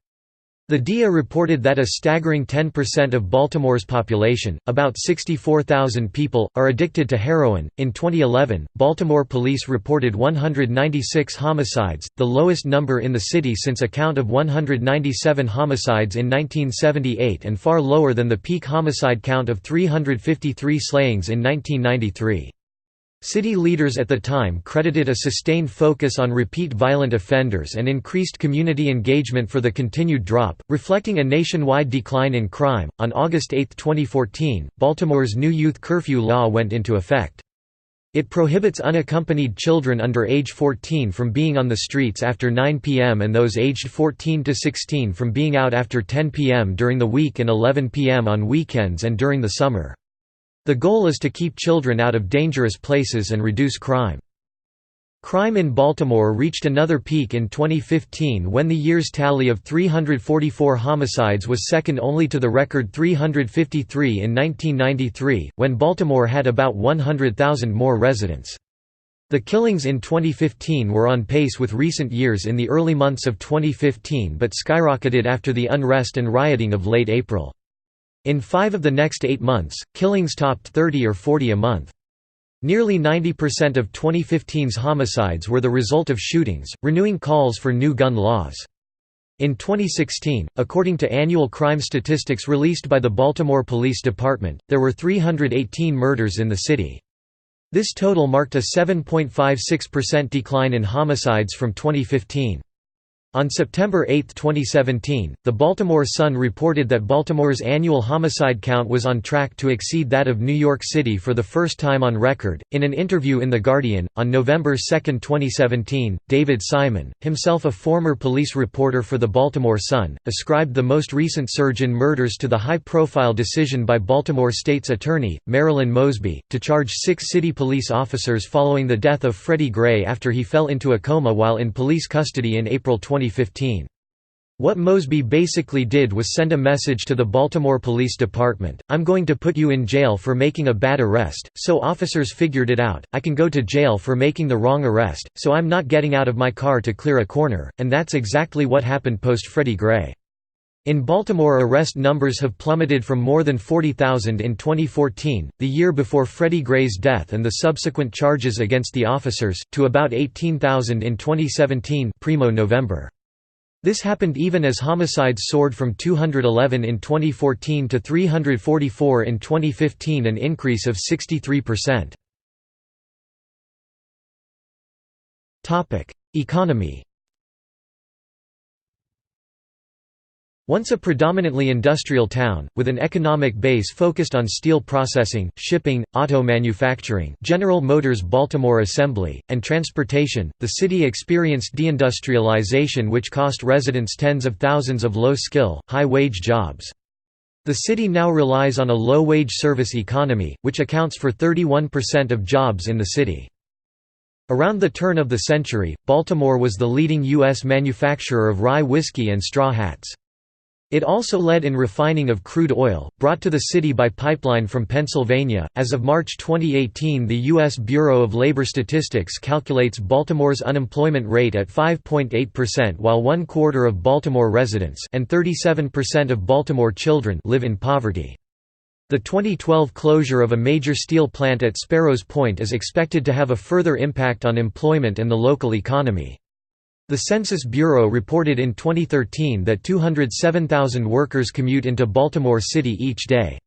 The DEA reported that a staggering 10% of Baltimore's population, about 64,000 people, are addicted to heroin. In 2011, Baltimore police reported 196 homicides, the lowest number in the city since a count of 197 homicides in 1978 and far lower than the peak homicide count of 353 slayings in 1993. City leaders at the time credited a sustained focus on repeat violent offenders and increased community engagement for the continued drop, reflecting a nationwide decline in crime. On August 8, 2014, Baltimore's new youth curfew law went into effect. It prohibits unaccompanied children under age 14 from being on the streets after 9 p.m. and those aged 14 to 16 from being out after 10 p.m. during the week and 11 p.m. on weekends and during the summer. The goal is to keep children out of dangerous places and reduce crime. Crime in Baltimore reached another peak in 2015 when the year's tally of 344 homicides was second only to the record 353 in 1993, when Baltimore had about 100,000 more residents. The killings in 2015 were on pace with recent years in the early months of 2015 but skyrocketed after the unrest and rioting of late April. In 5 of the next 8 months, killings topped 30 or 40 a month. Nearly 90% of 2015's homicides were the result of shootings, renewing calls for new gun laws. In 2016, according to annual crime statistics released by the Baltimore Police Department, there were 318 murders in the city. This total marked a 7.56% decline in homicides from 2015. On September 8, 2017, the Baltimore Sun reported that Baltimore's annual homicide count was on track to exceed that of New York City for the first time on record. In an interview in The Guardian, on November 2, 2017, David Simon, himself a former police reporter for the Baltimore Sun, ascribed the most recent surge in murders to the high-profile decision by Baltimore State's Attorney, Marilyn Mosby, to charge 6 city police officers following the death of Freddie Gray after he fell into a coma while in police custody in April 2015. What Mosby basically did was send a message to the Baltimore Police Department, "I'm going to put you in jail for making a bad arrest," so officers figured it out, "I can go to jail for making the wrong arrest, so I'm not getting out of my car to clear a corner," and that's exactly what happened post Freddie Gray. In Baltimore, arrest numbers have plummeted from more than 40,000 in 2014, the year before Freddie Gray's death and the subsequent charges against the officers, to about 18,000 in 2017 primo November. This happened even as homicides soared from 211 in 2014 to 344 in 2015, an increase of 63%. Economy. Once a predominantly industrial town, with an economic base focused on steel processing, shipping, auto manufacturing, General Motors Baltimore Assembly, and transportation, the city experienced deindustrialization which cost residents tens of thousands of low-skill, high-wage jobs. The city now relies on a low-wage service economy, which accounts for 31% of jobs in the city. Around the turn of the century, Baltimore was the leading U.S. manufacturer of rye whiskey and straw hats. It also led in refining of crude oil, brought to the city by pipeline from Pennsylvania. As of March 2018, the U.S. Bureau of Labor Statistics calculates Baltimore's unemployment rate at 5.8%, while 1/4 of Baltimore residents and 37% of Baltimore children live in poverty. The 2012 closure of a major steel plant at Sparrows Point is expected to have a further impact on employment and the local economy. The Census Bureau reported in 2013 that 207,000 workers commute into Baltimore City each day.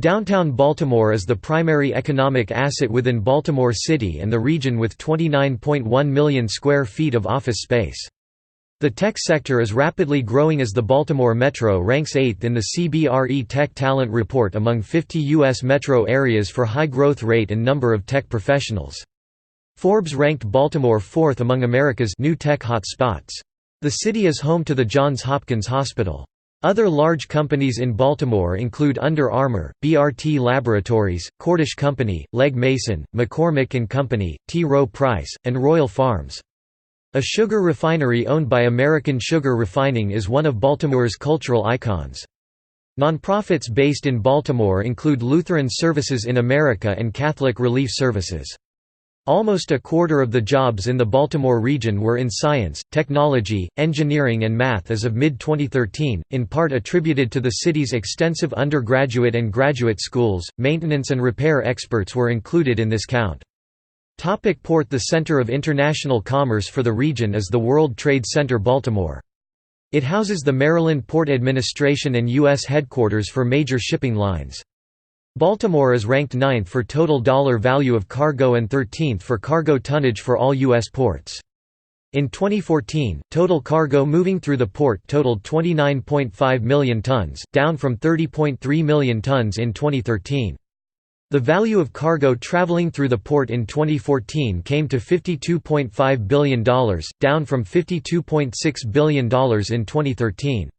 Downtown Baltimore is the primary economic asset within Baltimore City and the region, with 29.1 million square feet of office space. The tech sector is rapidly growing as the Baltimore Metro ranks 8th in the CBRE Tech Talent Report among 50 U.S. metro areas for high growth rate and number of tech professionals. Forbes ranked Baltimore 4th among America's new tech hot spots. The city is home to the Johns Hopkins Hospital. Other large companies in Baltimore include Under Armour, BRT Laboratories, Cordish Company, Legg Mason, McCormick & Company, T. Rowe Price, and Royal Farms. A sugar refinery owned by American Sugar Refining is one of Baltimore's cultural icons. Nonprofits based in Baltimore include Lutheran Services in America and Catholic Relief Services. Almost a quarter of the jobs in the Baltimore region were in science, technology, engineering and math as of mid-2013, in part attributed to the city's extensive undergraduate and graduate schools. Maintenance and repair experts were included in this count. Port. The center of international commerce for the region is the World Trade Center Baltimore. It houses the Maryland Port Administration and U.S. headquarters for major shipping lines. Baltimore is ranked 9th for total dollar value of cargo and 13th for cargo tonnage for all U.S. ports. In 2014, total cargo moving through the port totaled 29.5 million tons, down from 30.3 million tons in 2013. The value of cargo traveling through the port in 2014 came to $52.5 billion, down from $52.6 billion in 2013.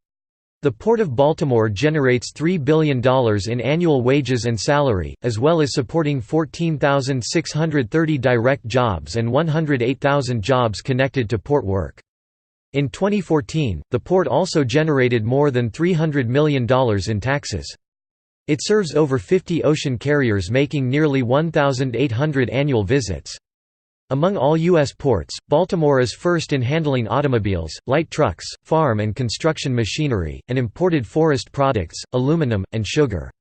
The Port of Baltimore generates $3 billion in annual wages and salary, as well as supporting 14,630 direct jobs and 108,000 jobs connected to port work. In 2014, the port also generated more than $300 million in taxes. It serves over 50 ocean carriers, making nearly 1,800 annual visits. Among all U.S. ports, Baltimore is first in handling automobiles, light trucks, farm and construction machinery, and imported forest products, aluminum, and sugar.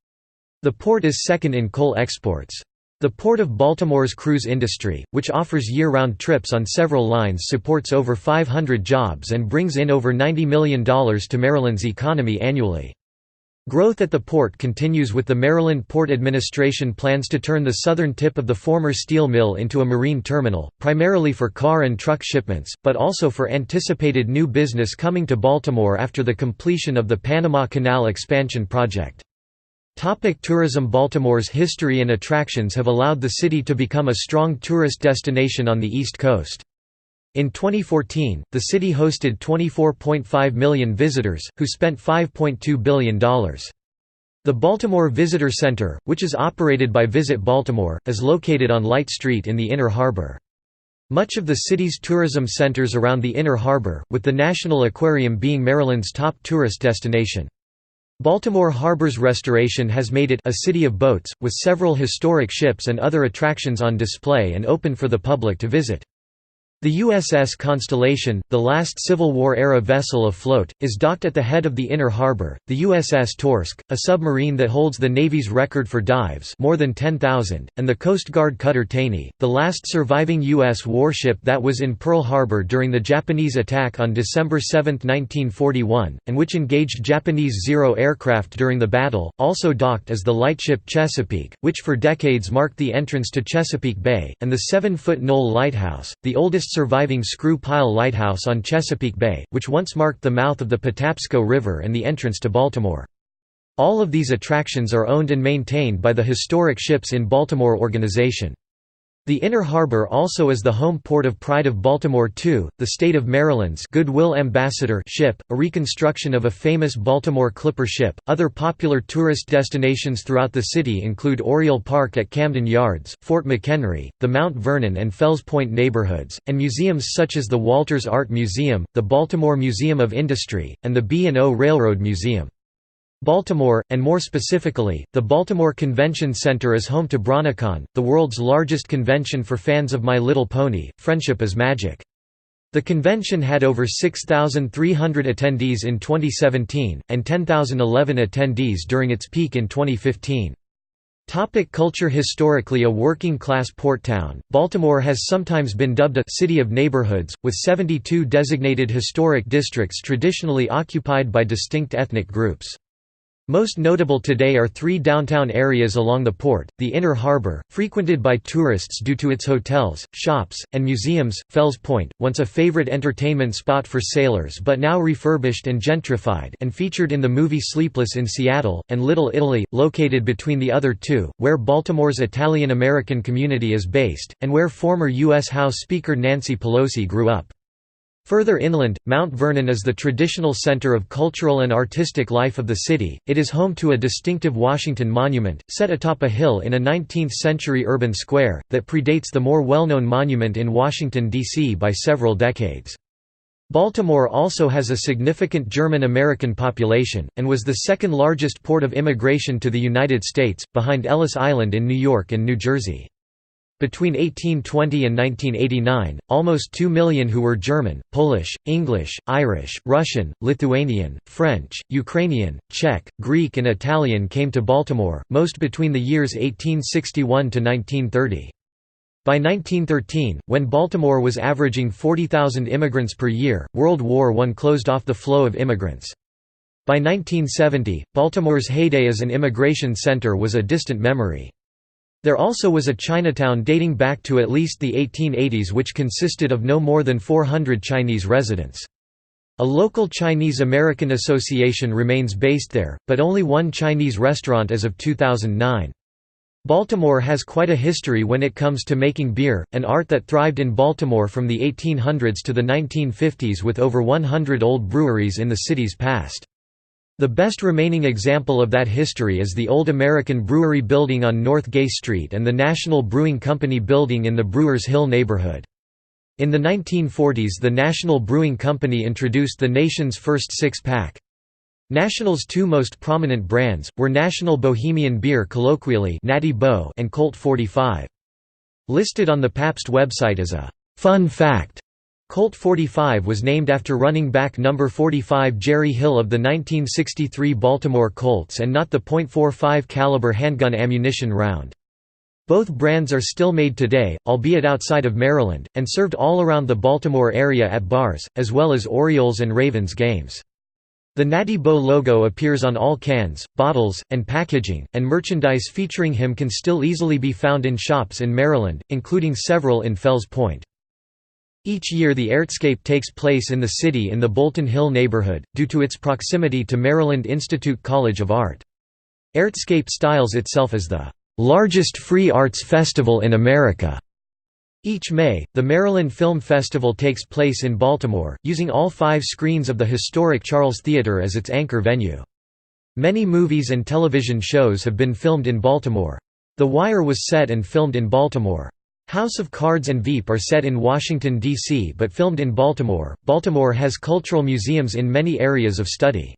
The port is second in coal exports. The Port of Baltimore's cruise industry, which offers year-round trips on several lines, supports over 500 jobs and brings in over $90 million to Maryland's economy annually. Growth at the port continues, with the Maryland Port Administration plans to turn the southern tip of the former steel mill into a marine terminal, primarily for car and truck shipments, but also for anticipated new business coming to Baltimore after the completion of the Panama Canal expansion project. Tourism. Baltimore's history and attractions have allowed the city to become a strong tourist destination on the East Coast. In 2014, the city hosted 24.5 million visitors, who spent $5.2 billion. The Baltimore Visitor Center, which is operated by Visit Baltimore, is located on Light Street in the Inner Harbor. Much of the city's tourism centers around the Inner Harbor, with the National Aquarium being Maryland's top tourist destination. Baltimore Harbor's restoration has made it a city of boats, with several historic ships and other attractions on display and open for the public to visit. The USS Constellation, the last Civil War-era vessel afloat, is docked at the head of the Inner Harbor. The USS Torsk, a submarine that holds the Navy's record for dives, more than 10,000, and the Coast Guard cutter Taney, the last surviving U.S. warship that was in Pearl Harbor during the Japanese attack on December 7, 1941, and which engaged Japanese Zero aircraft during the battle, also docked as the lightship Chesapeake, which for decades marked the entrance to Chesapeake Bay, and the 7-foot Knoll Lighthouse, the oldest surviving screw pile lighthouse on Chesapeake Bay, which once marked the mouth of the Patapsco River and the entrance to Baltimore. All of these attractions are owned and maintained by the Historic Ships in Baltimore organization. The Inner Harbor also is the home port of Pride of Baltimore II, the state of Maryland's Goodwill Ambassador ship, a reconstruction of a famous Baltimore clipper ship. Other popular tourist destinations throughout the city include Oriole Park at Camden Yards, Fort McHenry, the Mount Vernon and Fells Point neighborhoods, and museums such as the Walters Art Museum, the Baltimore Museum of Industry, and the B&O Railroad Museum. Baltimore, and more specifically, the Baltimore Convention Center is home to BronyCon, the world's largest convention for fans of My Little Pony, Friendship is Magic. The convention had over 6,300 attendees in 2017, and 10,011 attendees during its peak in 2015. Culture. Historically a working-class port town, Baltimore has sometimes been dubbed a «city of neighborhoods», with 72 designated historic districts traditionally occupied by distinct ethnic groups. Most notable today are 3 downtown areas along the port: the Inner Harbor, frequented by tourists due to its hotels, shops, and museums; Fells Point, once a favorite entertainment spot for sailors but now refurbished and gentrified and featured in the movie Sleepless in Seattle; and Little Italy, located between the other two, where Baltimore's Italian-American community is based, and where former U.S. House Speaker Nancy Pelosi grew up. Further inland, Mount Vernon is the traditional center of cultural and artistic life of the city. It is home to a distinctive Washington monument, set atop a hill in a 19th-century urban square, that predates the more well-known monument in Washington, D.C. by several decades. Baltimore also has a significant German-American population, and was the second largest port of immigration to the United States, behind Ellis Island in New York and New Jersey. Between 1820 and 1989, almost 2 million who were German, Polish, English, Irish, Russian, Lithuanian, French, Ukrainian, Czech, Greek and Italian came to Baltimore, most between the years 1861 to 1930. By 1913, when Baltimore was averaging 40,000 immigrants per year, World War I closed off the flow of immigrants. By 1970, Baltimore's heyday as an immigration center was a distant memory. There also was a Chinatown dating back to at least the 1880s which consisted of no more than 400 Chinese residents. A local Chinese-American association remains based there, but only one Chinese restaurant as of 2009. Baltimore has quite a history when it comes to making beer, an art that thrived in Baltimore from the 1800s to the 1950s with over 100 old breweries in the city's past. The best remaining example of that history is the Old American Brewery building on North Gay Street and the National Brewing Company building in the Brewers Hill neighborhood. In the 1940s the National Brewing Company introduced the nation's first six-pack. National's two most prominent brands, were National Bohemian Beer colloquially Natty Bo and Colt 45. Listed on the Pabst website as a «fun fact», Colt 45 was named after running back number 45 Jerry Hill of the 1963 Baltimore Colts and not the .45 caliber handgun ammunition round. Both brands are still made today, albeit outside of Maryland, and served all around the Baltimore area at bars, as well as Orioles and Ravens games. The Natty Bo logo appears on all cans, bottles, and packaging, and merchandise featuring him can still easily be found in shops in Maryland, including several in Fells Point. Each year the Artscape takes place in the city in the Bolton Hill neighborhood, due to its proximity to Maryland Institute College of Art. Artscape styles itself as the "largest free arts festival in America." Each May, the Maryland Film Festival takes place in Baltimore, using all 5 screens of the historic Charles Theater as its anchor venue. Many movies and television shows have been filmed in Baltimore. The Wire was set and filmed in Baltimore. House of Cards and Veep are set in Washington, D.C. but filmed in Baltimore. Baltimore has cultural museums in many areas of study.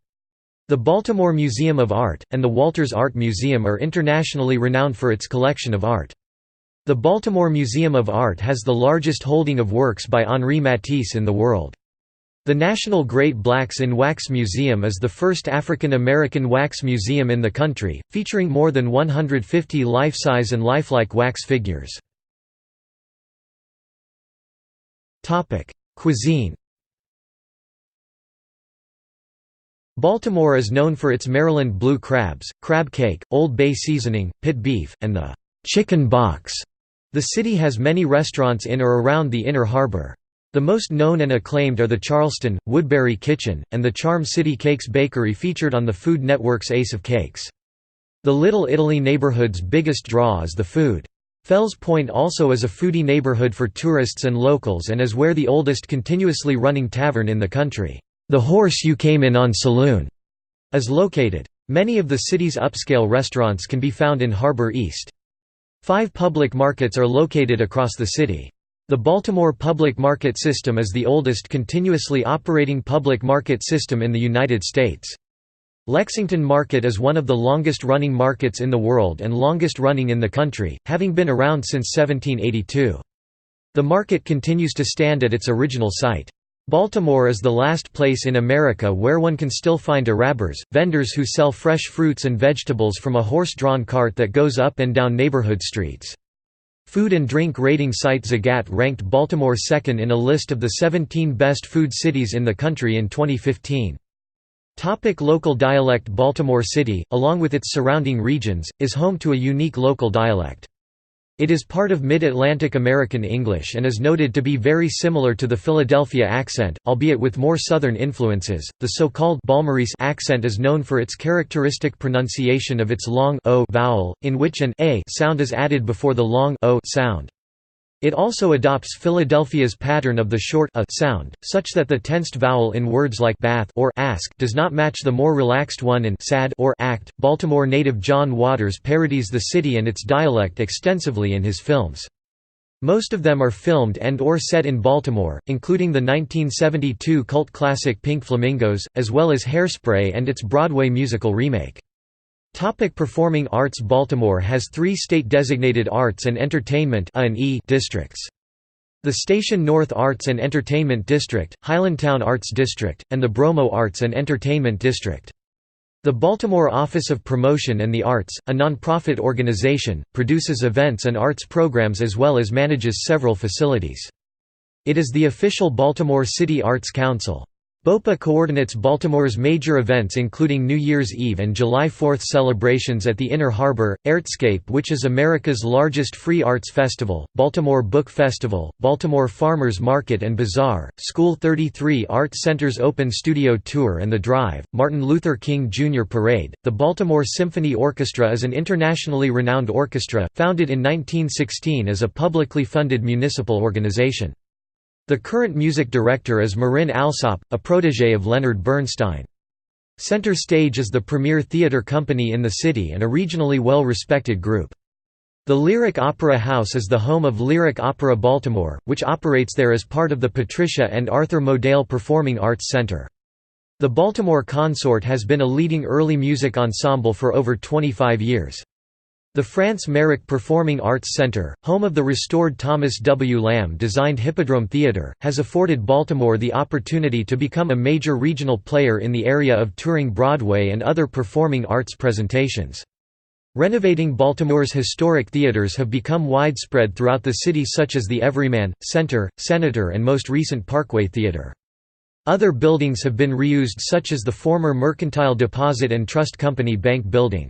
The Baltimore Museum of Art, and the Walters Art Museum are internationally renowned for its collection of art. The Baltimore Museum of Art has the largest holding of works by Henri Matisse in the world. The National Great Blacks in Wax Museum is the first African American wax museum in the country, featuring more than 150 life-size and lifelike wax figures. Cuisine. Baltimore is known for its Maryland blue crabs, crab cake, Old Bay seasoning, pit beef, and the chicken box. The city has many restaurants in or around the Inner Harbor. The most known and acclaimed are the Charleston, Woodbury Kitchen, and the Charm City Cakes Bakery featured on the Food Network's Ace of Cakes. The Little Italy neighborhood's biggest draw is the food. Fells Point also is a foodie neighborhood for tourists and locals and is where the oldest continuously running tavern in the country, The Horse You Came In On Saloon, is located. Many of the city's upscale restaurants can be found in Harbor East. 5 public markets are located across the city. The Baltimore Public Market System is the oldest continuously operating public market system in the United States. Lexington Market is one of the longest-running markets in the world and longest-running in the country, having been around since 1782. The market continues to stand at its original site. Baltimore is the last place in America where one can still find Arabers, vendors who sell fresh fruits and vegetables from a horse-drawn cart that goes up and down neighborhood streets. Food and drink rating site Zagat ranked Baltimore second in a list of the 17 best food cities in the country in 2015. Local dialect. Baltimore City, along with its surrounding regions, is home to a unique local dialect. It is part of Mid-Atlantic American English and is noted to be very similar to the Philadelphia accent, albeit with more southern influences. The so-called Balmorese accent is known for its characteristic pronunciation of its long o vowel, in which an a sound is added before the long o sound. It also adopts Philadelphia's pattern of the short a sound, such that the tensed vowel in words like bath or ask does not match the more relaxed one in sad or act. Baltimore native John Waters parodies the city and its dialect extensively in his films. Most of them are filmed and/or set in Baltimore, including the 1972 cult classic Pink Flamingos, as well as Hairspray and its Broadway musical remake. Performing arts. Baltimore has 3 state-designated arts and entertainment districts. The Station North Arts and Entertainment District, Highlandtown Arts District, and the Bromo Arts and Entertainment District. The Baltimore Office of Promotion and the Arts, a nonprofit organization, produces events and arts programs as well as manages several facilities. It is the official Baltimore City Arts Council. BOPA coordinates Baltimore's major events including New Year's Eve and July 4th celebrations at the Inner Harbor, Artscape, which is America's largest free arts festival, Baltimore Book Festival, Baltimore Farmers Market and Bazaar, School 33 Art Center's Open Studio Tour and The Drive, Martin Luther King Jr. Parade. The Baltimore Symphony Orchestra is an internationally renowned orchestra, founded in 1916 as a publicly funded municipal organization. The current music director is Marin Alsop, a protégé of Leonard Bernstein. Center Stage is the premier theater company in the city and a regionally well-respected group. The Lyric Opera House is the home of Lyric Opera Baltimore, which operates there as part of the Patricia and Arthur Modale Performing Arts Center. The Baltimore Consort has been a leading early music ensemble for over 25 years. The France Merrick Performing Arts Center, home of the restored Thomas W. Lamb-designed Hippodrome Theater, has afforded Baltimore the opportunity to become a major regional player in the area of touring Broadway and other performing arts presentations. Renovating Baltimore's historic theaters have become widespread throughout the city, such as the Everyman, Center, Senator and most recent Parkway Theater. Other buildings have been reused, such as the former Mercantile Deposit and Trust Company Bank Building.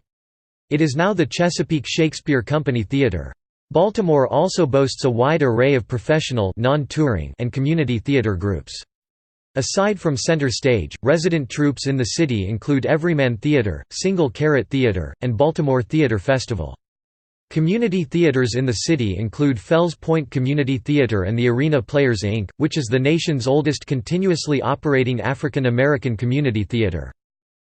It is now the Chesapeake Shakespeare Company Theater. Baltimore also boasts a wide array of professional non-touring and community theater groups. Aside from Center Stage, resident troupes in the city include Everyman Theater, Single Carrot Theater, and Baltimore Theater Festival. Community theaters in the city include Fells Point Community Theater and the Arena Players Inc., which is the nation's oldest continuously operating African American community theater.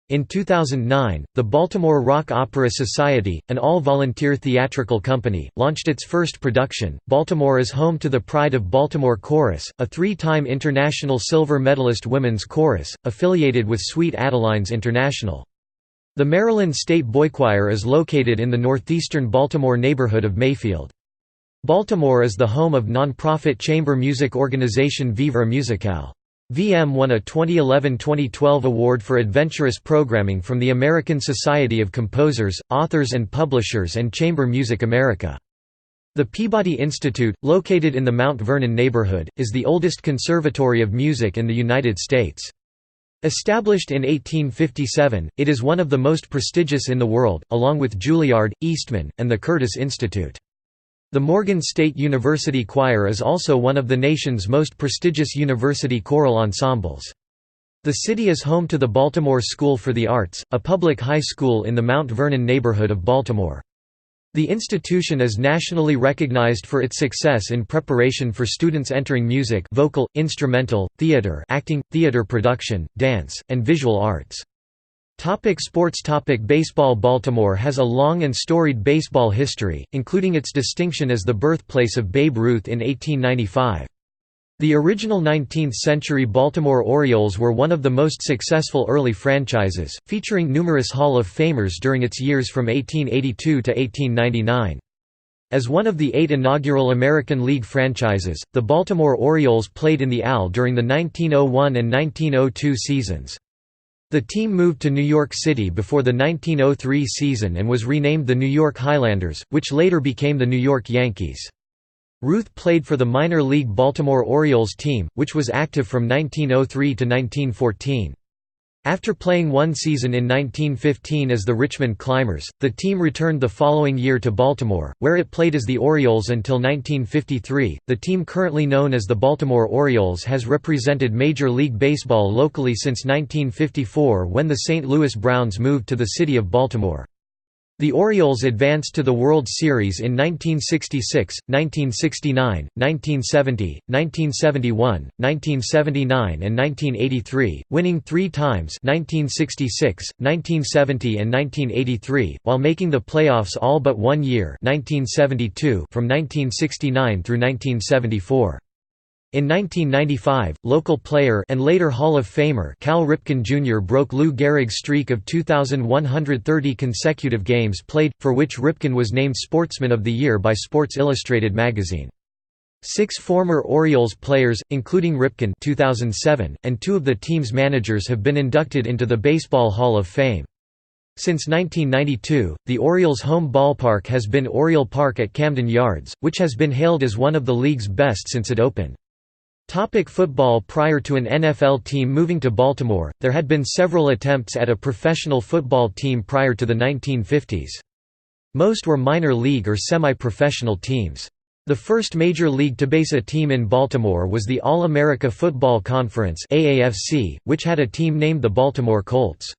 In 2009, the Baltimore Rock Opera Society, an all-volunteer theatrical company, launched its first production. Baltimore is home to the Pride of Baltimore Chorus, a three-time international silver medalist women's chorus, affiliated with Sweet Adelines International. The Maryland State Boychoir is located in the northeastern Baltimore neighborhood of Mayfield. Baltimore is the home of non-profit chamber music organization Vivre Musicale. VM won a 2011–2012 award for adventurous programming from the American Society of Composers, Authors and Publishers and Chamber Music America. The Peabody Institute, located in the Mount Vernon neighborhood, is the oldest conservatory of music in the United States. Established in 1857, it is one of the most prestigious in the world, along with Juilliard, Eastman, and the Curtis Institute. The Morgan State University Choir is also one of the nation's most prestigious university choral ensembles. The city is home to the Baltimore School for the Arts, a public high school in the Mount Vernon neighborhood of Baltimore. The institution is nationally recognized for its success in preparation for students entering music, vocal, instrumental, theater, acting, theater production, dance, and visual arts. Sports. Baseball. Baltimore has a long and storied baseball history, including its distinction as the birthplace of Babe Ruth in 1895. The original 19th-century Baltimore Orioles were one of the most successful early franchises, featuring numerous Hall of Famers during its years from 1882 to 1899. As one of the 8 inaugural American League franchises, the Baltimore Orioles played in the AL during the 1901 and 1902 seasons. The team moved to New York City before the 1903 season and was renamed the New York Highlanders, which later became the New York Yankees. Ruth played for the minor league Baltimore Orioles team, which was active from 1903 to 1914. After playing one season in 1915 as the Richmond Climbers, the team returned the following year to Baltimore, where it played as the Orioles until 1953. The team currently known as the Baltimore Orioles has represented Major League Baseball locally since 1954 when the St. Louis Browns moved to the city of Baltimore. The Orioles advanced to the World Series in 1966, 1969, 1970, 1971, 1979 and 1983, winning 3 times 1966, 1970 and 1983, while making the playoffs all but 1 year 1972 from 1969 through 1974. In 1995, local player and later Hall of Famer Cal Ripken Jr. broke Lou Gehrig's streak of 2,130 consecutive games played, for which Ripken was named Sportsman of the Year by Sports Illustrated magazine. 6 former Orioles players, including Ripken 2007, and 2 of the team's managers have been inducted into the Baseball Hall of Fame. Since 1992, the Orioles' home ballpark has been Oriole Park at Camden Yards, which has been hailed as one of the league's best since it opened. Football. Prior to an NFL team moving to Baltimore, there had been several attempts at a professional football team prior to the 1950s. Most were minor league or semi-professional teams. The first major league to base a team in Baltimore was the All-America Football Conference (AAFC), which had a team named the Baltimore Colts.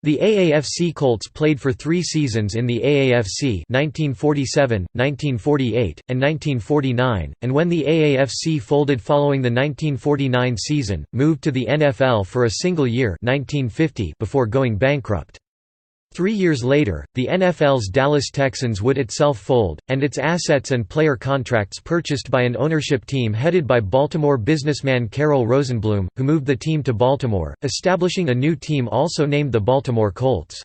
The AAFC Colts played for 3 seasons in the AAFC 1947, 1948, and 1949, and when the AAFC folded following the 1949 season, moved to the NFL for a single year 1950 before going bankrupt. 3 years later, the NFL's Dallas Texans would itself fold, and its assets and player contracts purchased by an ownership team headed by Baltimore businessman Carroll Rosenblum, who moved the team to Baltimore, establishing a new team also named the Baltimore Colts.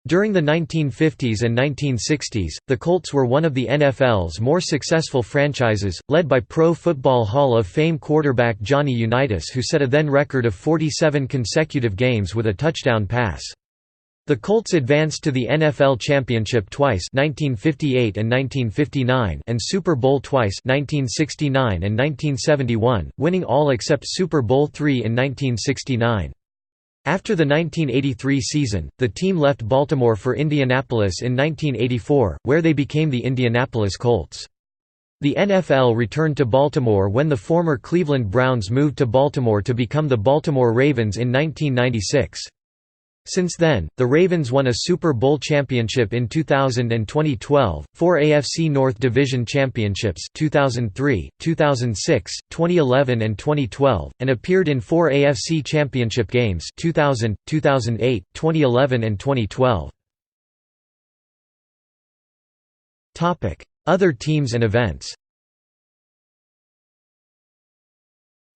During the 1950s and 1960s, the Colts were one of the NFL's more successful franchises, led by Pro Football Hall of Fame quarterback Johnny Unitas, who set a then record of 47 consecutive games with a touchdown pass. The Colts advanced to the NFL Championship twice 1958 and 1959 and Super Bowl twice 1969 and 1971, winning all except Super Bowl III in 1969. After the 1983 season, the team left Baltimore for Indianapolis in 1984, where they became the Indianapolis Colts. The NFL returned to Baltimore when the former Cleveland Browns moved to Baltimore to become the Baltimore Ravens in 1996. Since then, the Ravens won a Super Bowl championship in 2000 and 2012, 4 AFC North Division championships 2003, 2006, 2011 and 2012, and appeared in 4 AFC championship games 2000, 2008, 2011 and 2012. Other teams and events.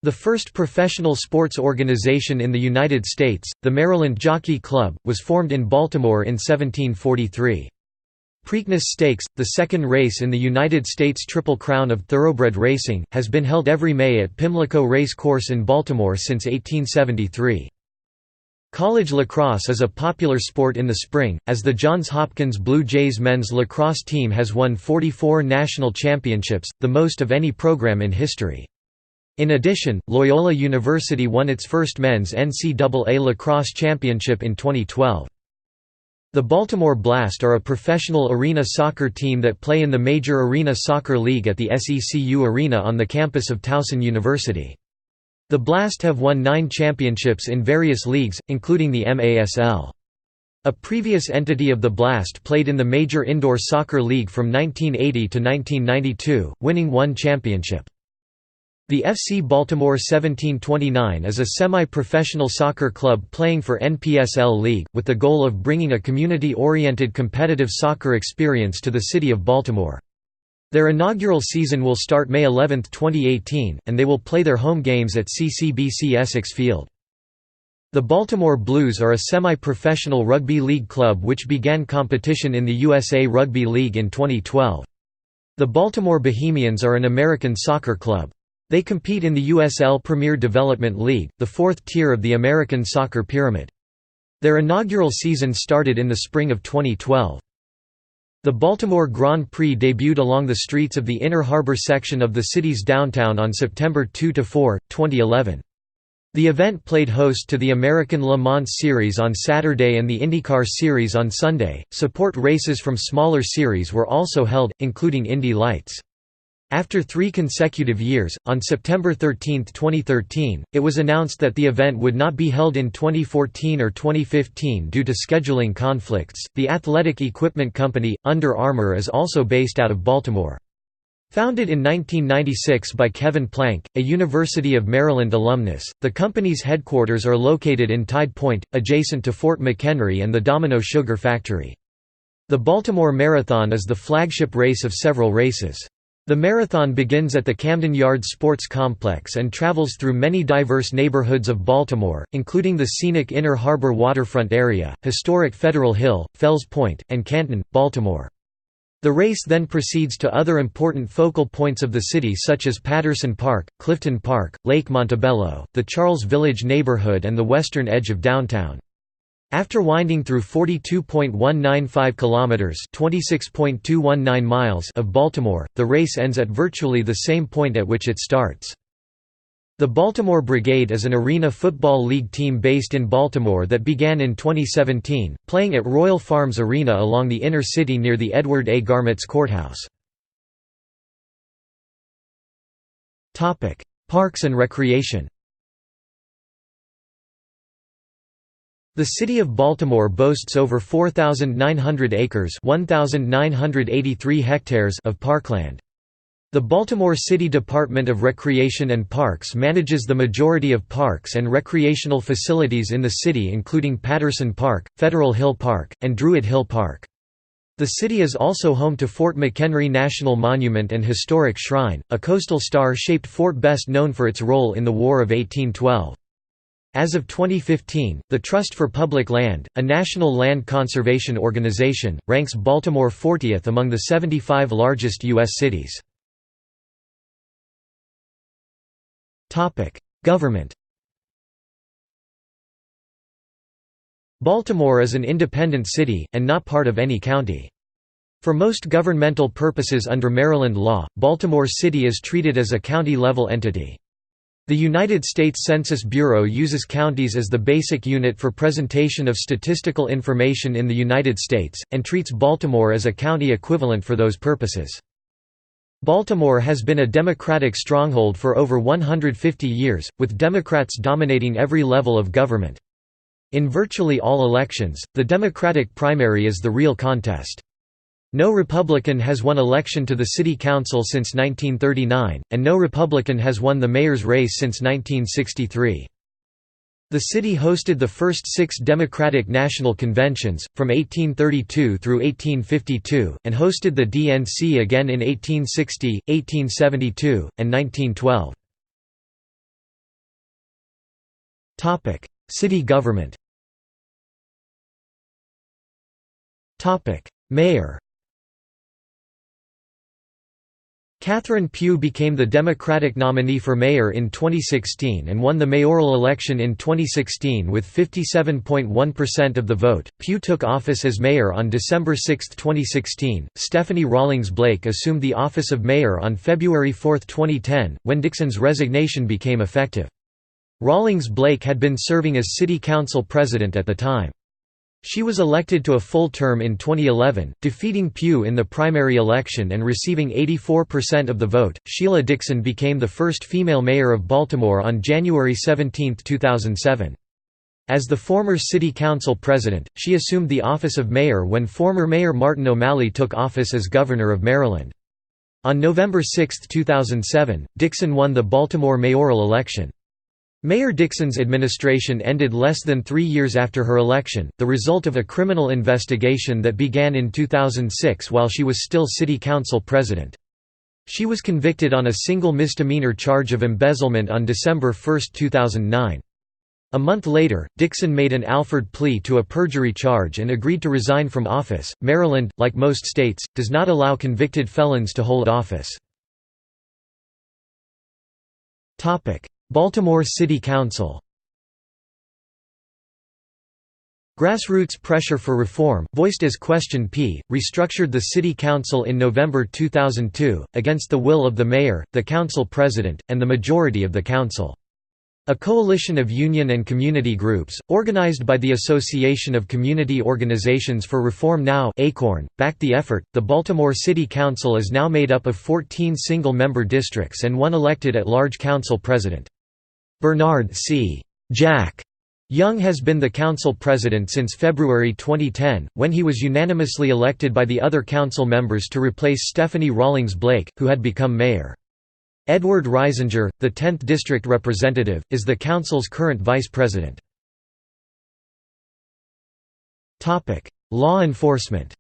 The first professional sports organization in the United States, the Maryland Jockey Club, was formed in Baltimore in 1743. Preakness Stakes, the second race in the United States Triple Crown of thoroughbred racing, has been held every May at Pimlico Race Course in Baltimore since 1873. College lacrosse is a popular sport in the spring, as the Johns Hopkins Blue Jays men's lacrosse team has won 44 national championships, the most of any program in history. In addition, Loyola University won its first men's NCAA lacrosse championship in 2012. The Baltimore Blast are a professional arena soccer team that play in the Major Arena Soccer League at the SECU Arena on the campus of Towson University. The Blast have won 9 championships in various leagues, including the MASL. A previous entity of the Blast played in the Major Indoor Soccer League from 1980 to 1992, winning 1 championship. The FC Baltimore 1729 is a semi-professional soccer club playing for NPSL League, with the goal of bringing a community-oriented competitive soccer experience to the city of Baltimore. Their inaugural season will start May 11, 2018, and they will play their home games at CCBC Essex Field. The Baltimore Blues are a semi-professional rugby league club which began competition in the USA Rugby League in 2012. The Baltimore Bohemians are an American soccer club. They compete in the USL Premier Development League, the 4th tier of the American soccer pyramid. Their inaugural season started in the spring of 2012. The Baltimore Grand Prix debuted along the streets of the Inner Harbor section of the city's downtown on September 2–4, 2011. The event played host to the American Le Mans Series on Saturday and the IndyCar Series on Sunday. Support races from smaller series were also held, including Indy Lights. After 3 consecutive years, on September 13, 2013, it was announced that the event would not be held in 2014 or 2015 due to scheduling conflicts. The athletic equipment company, Under Armour, is also based out of Baltimore. Founded in 1996 by Kevin Plank, a University of Maryland alumnus, the company's headquarters are located in Tide Point, adjacent to Fort McHenry and the Domino Sugar Factory. The Baltimore Marathon is the flagship race of several races. The marathon begins at the Camden Yards Sports Complex and travels through many diverse neighborhoods of Baltimore, including the scenic Inner Harbor waterfront area, historic Federal Hill, Fells Point, and Canton, Baltimore. The race then proceeds to other important focal points of the city such as Patterson Park, Clifton Park, Lake Montebello, the Charles Village neighborhood and the western edge of downtown. After winding through 42.195 kilometers (26.219 miles) of Baltimore, the race ends at virtually the same point at which it starts. The Baltimore Brigade is an Arena Football League team based in Baltimore that began in 2017, playing at Royal Farms Arena along the inner city near the Edward A. Garmetz Courthouse. Parks and recreation. The city of Baltimore boasts over 4,900 acres (1,983 hectares) of parkland. The Baltimore City Department of Recreation and Parks manages the majority of parks and recreational facilities in the city, including Patterson Park, Federal Hill Park, and Druid Hill Park. The city is also home to Fort McHenry National Monument and Historic Shrine, a coastal star-shaped fort best known for its role in the War of 1812. As of 2015, the Trust for Public Land, a national land conservation organization, ranks Baltimore 40th among the 75 largest U.S. cities. Government. Baltimore is an independent city, and not part of any county. For most governmental purposes under Maryland law, Baltimore City is treated as a county-level entity. The United States Census Bureau uses counties as the basic unit for presentation of statistical information in the United States, and treats Baltimore as a county equivalent for those purposes. Baltimore has been a Democratic stronghold for over 150 years, with Democrats dominating every level of government. In virtually all elections, the Democratic primary is the real contest. No Republican has won election to the City Council since 1939, and no Republican has won the mayor's race since 1963. The city hosted the first 6 Democratic National Conventions, from 1832 through 1852, and hosted the DNC again in 1860, 1872, and 1912. City government. Mayor. Catherine Pugh became the Democratic nominee for mayor in 2016 and won the mayoral election in 2016 with 57.1% of the vote. Pugh took office as mayor on December 6, 2016. Stephanie Rawlings Blake assumed the office of mayor on February 4, 2010, when Dixon's resignation became effective. Rawlings Blake had been serving as city council president at the time. She was elected to a full term in 2011, defeating Pugh in the primary election and receiving 84% of the vote. Sheila Dixon became the first female mayor of Baltimore on January 17, 2007. As the former city council president, she assumed the office of mayor when former Mayor Martin O'Malley took office as governor of Maryland. On November 6, 2007, Dixon won the Baltimore mayoral election. Mayor Dixon's administration ended less than 3 years after her election, the result of a criminal investigation that began in 2006 while she was still city council president. She was convicted on a single misdemeanor charge of embezzlement on December 1, 2009. A month later, Dixon made an Alford plea to a perjury charge and agreed to resign from office. Maryland, like most states, does not allow convicted felons to hold office. Baltimore City Council. Grassroots pressure for reform, voiced as Question P, restructured the City Council in November 2002, against the will of the mayor, the council president, and the majority of the council. A coalition of union and community groups, organized by the Association of Community Organizations for Reform Now (ACORN), backed the effort. The Baltimore City Council is now made up of 14 single-member districts and one elected at-large council president. Bernard C. Jack Young has been the council president since February 2010, when he was unanimously elected by the other council members to replace Stephanie Rawlings Blake, who had become mayor. Edward Reisinger, the 10th district representative, is the council's current vice president. Law enforcement.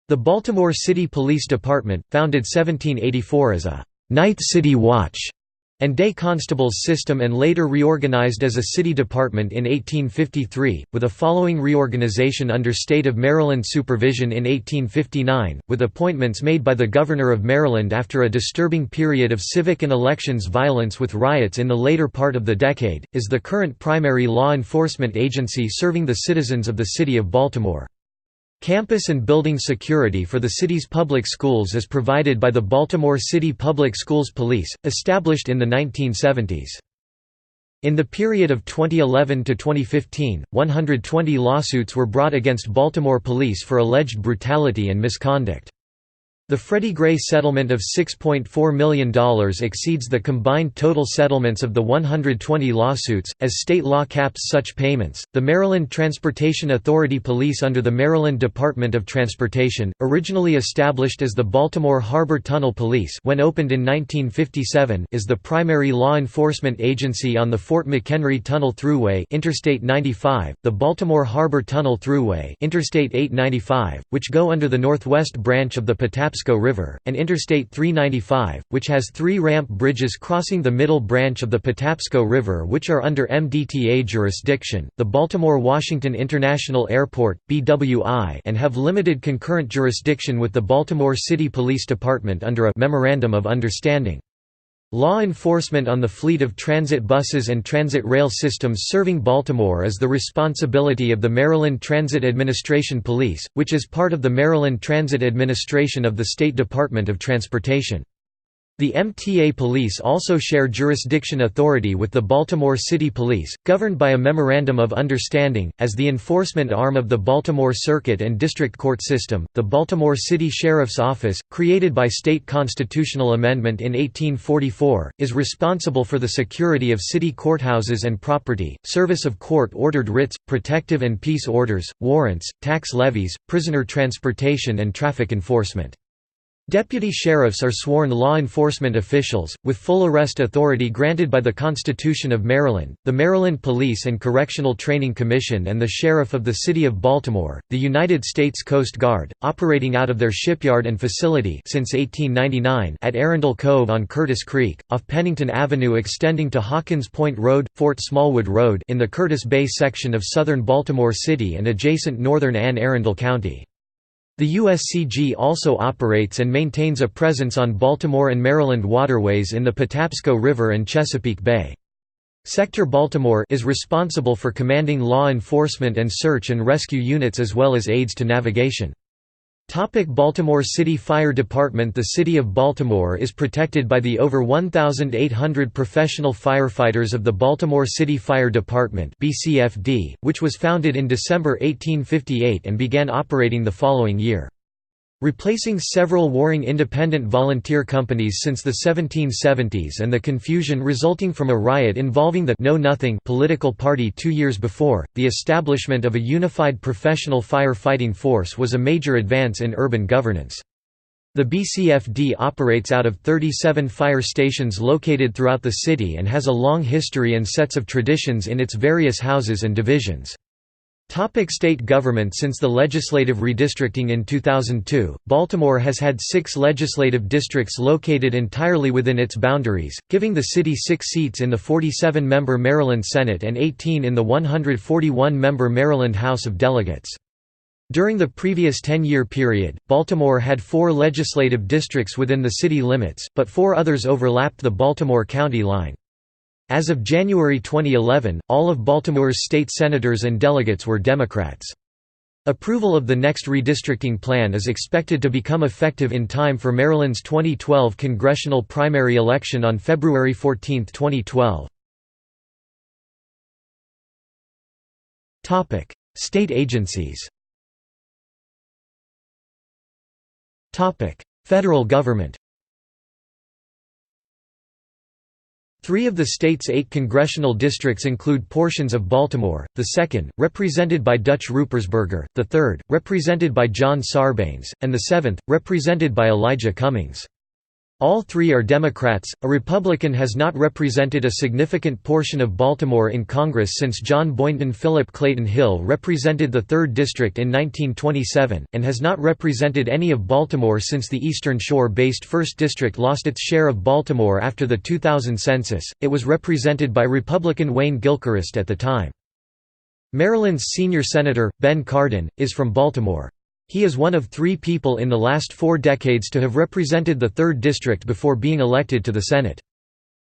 The Baltimore City Police Department, founded 1784 as a «night city watch» and day constables system and later reorganized as a city department in 1853, with a following reorganization under State of Maryland supervision in 1859, with appointments made by the Governor of Maryland after a disturbing period of civic and elections violence with riots in the later part of the decade, is the current primary law enforcement agency serving the citizens of the city of Baltimore. Campus and building security for the city's public schools is provided by the Baltimore City Public Schools Police, established in the 1970s. In the period of 2011 to 2015, 120 lawsuits were brought against Baltimore police for alleged brutality and misconduct. The Freddie Gray settlement of $6.4 million exceeds the combined total settlements of the 120 lawsuits, as state law caps such payments. The Maryland Transportation Authority Police under the Maryland Department of Transportation, originally established as the Baltimore Harbor Tunnel Police when opened in 1957, is the primary law enforcement agency on the Fort McHenry Tunnel Thruway, Interstate 95, the Baltimore Harbor Tunnel Thruway, Interstate 895, which go under the northwest branch of the Patapsco River, and Interstate 395, which has 3 ramp bridges crossing the middle branch of the Patapsco River which are under MDTA jurisdiction, the Baltimore-Washington International Airport, BWI, and have limited concurrent jurisdiction with the Baltimore City Police Department under a Memorandum of Understanding. Law enforcement on the fleet of transit buses and transit rail systems serving Baltimore is the responsibility of the Maryland Transit Administration Police, which is part of the Maryland Transit Administration of the State Department of Transportation. The MTA Police also share jurisdiction authority with the Baltimore City Police, governed by a Memorandum of Understanding. As the enforcement arm of the Baltimore Circuit and District Court system, the Baltimore City Sheriff's Office, created by state constitutional amendment in 1844, is responsible for the security of city courthouses and property, service of court-ordered writs, protective and peace orders, warrants, tax levies, prisoner transportation and traffic enforcement. Deputy sheriffs are sworn law enforcement officials, with full arrest authority granted by the Constitution of Maryland, the Maryland Police and Correctional Training Commission and the Sheriff of the City of Baltimore, the United States Coast Guard, operating out of their shipyard and facility since 1899 at Arundel Cove on Curtis Creek, off Pennington Avenue extending to Hawkins Point Road, Fort Smallwood Road in the Curtis Bay section of southern Baltimore City and adjacent northern Anne Arundel County. The USCG also operates and maintains a presence on Baltimore and Maryland waterways in the Patapsco River and Chesapeake Bay. Sector Baltimore is responsible for commanding law enforcement and search and rescue units as well as aids to navigation. Baltimore City Fire Department. The City of Baltimore is protected by the over 1,800 professional firefighters of the Baltimore City Fire Department (BCFD), which was founded in December 1858 and began operating the following year. Replacing several warring independent volunteer companies since the 1770s and the confusion resulting from a riot involving the Know Nothing political party 2 years before, the establishment of a unified professional fire-fighting force was a major advance in urban governance. The BCFD operates out of 37 fire stations located throughout the city and has a long history and sets of traditions in its various houses and divisions. State government. Since the legislative redistricting in 2002, Baltimore has had 6 legislative districts located entirely within its boundaries, giving the city 6 seats in the 47-member Maryland Senate and 18 in the 141-member Maryland House of Delegates. During the previous 10-year period, Baltimore had 4 legislative districts within the city limits, but 4 others overlapped the Baltimore County line. As of January 2011, all of Baltimore's state senators and delegates were Democrats. Approval of the next redistricting plan is expected to become effective in time for Maryland's 2012 congressional primary election on February 14, 2012. State agencies. Federal government. 3 of the state's 8 congressional districts include portions of Baltimore, the 2nd, represented by Dutch Ruppersberger, the 3rd, represented by John Sarbanes, and the 7th, represented by Elijah Cummings. All 3 are Democrats. A Republican has not represented a significant portion of Baltimore in Congress since John Boynton. Philip Clayton Hill represented the 3rd District in 1927, and has not represented any of Baltimore since the Eastern Shore-based 1st District lost its share of Baltimore after the 2000 census. It was represented by Republican Wayne Gilchrist at the time. Maryland's senior senator, Ben Cardin, is from Baltimore. He is one of 3 people in the last 4 decades to have represented the 3rd District before being elected to the Senate.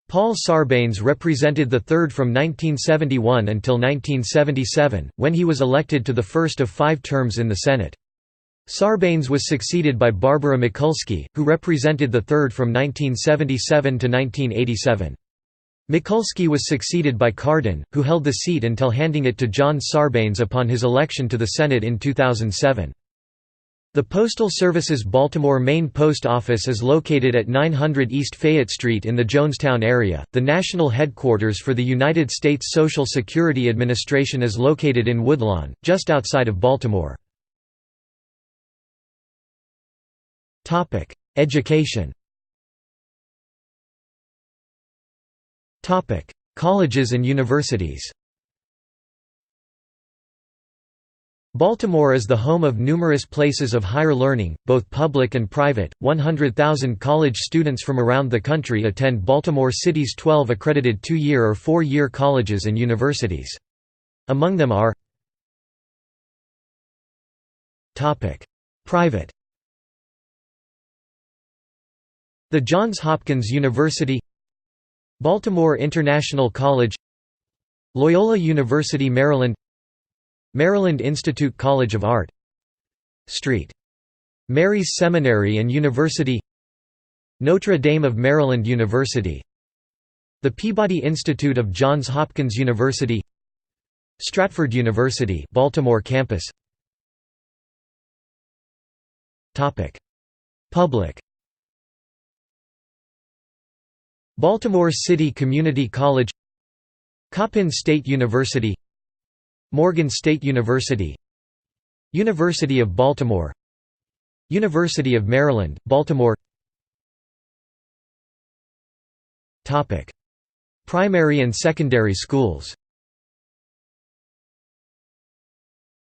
Paul Sarbanes represented the 3rd from 1971 until 1977, when he was elected to the first of 5 terms in the Senate. Sarbanes was succeeded by Barbara Mikulski, who represented the 3rd from 1977 to 1987. Mikulski was succeeded by Cardin, who held the seat until handing it to John Sarbanes upon his election to the Senate in 2007. The Postal Service's Baltimore main post office is located at 900 East Fayette Street in the Jonestown area. The national headquarters for the United States Social Security Administration is located in Woodlawn, just outside of Baltimore. Topic: Education. Topic: Colleges and universities. Baltimore is the home of numerous places of higher learning, both public and private. 100,000 college students from around the country attend Baltimore City's 12 accredited 2-year or 4-year colleges and universities. Among them are Private. The Johns Hopkins University, Baltimore International College, Loyola University Maryland, Maryland Institute College of Art, St. Mary's Seminary and University, Notre Dame of Maryland University, the Peabody Institute of Johns Hopkins University, Stratford University, Baltimore campus. Topic: Public. Baltimore City Community College, Coppin State University, Morgan State University, University of Baltimore, University of Maryland, Baltimore. Topic: Primary and secondary schools.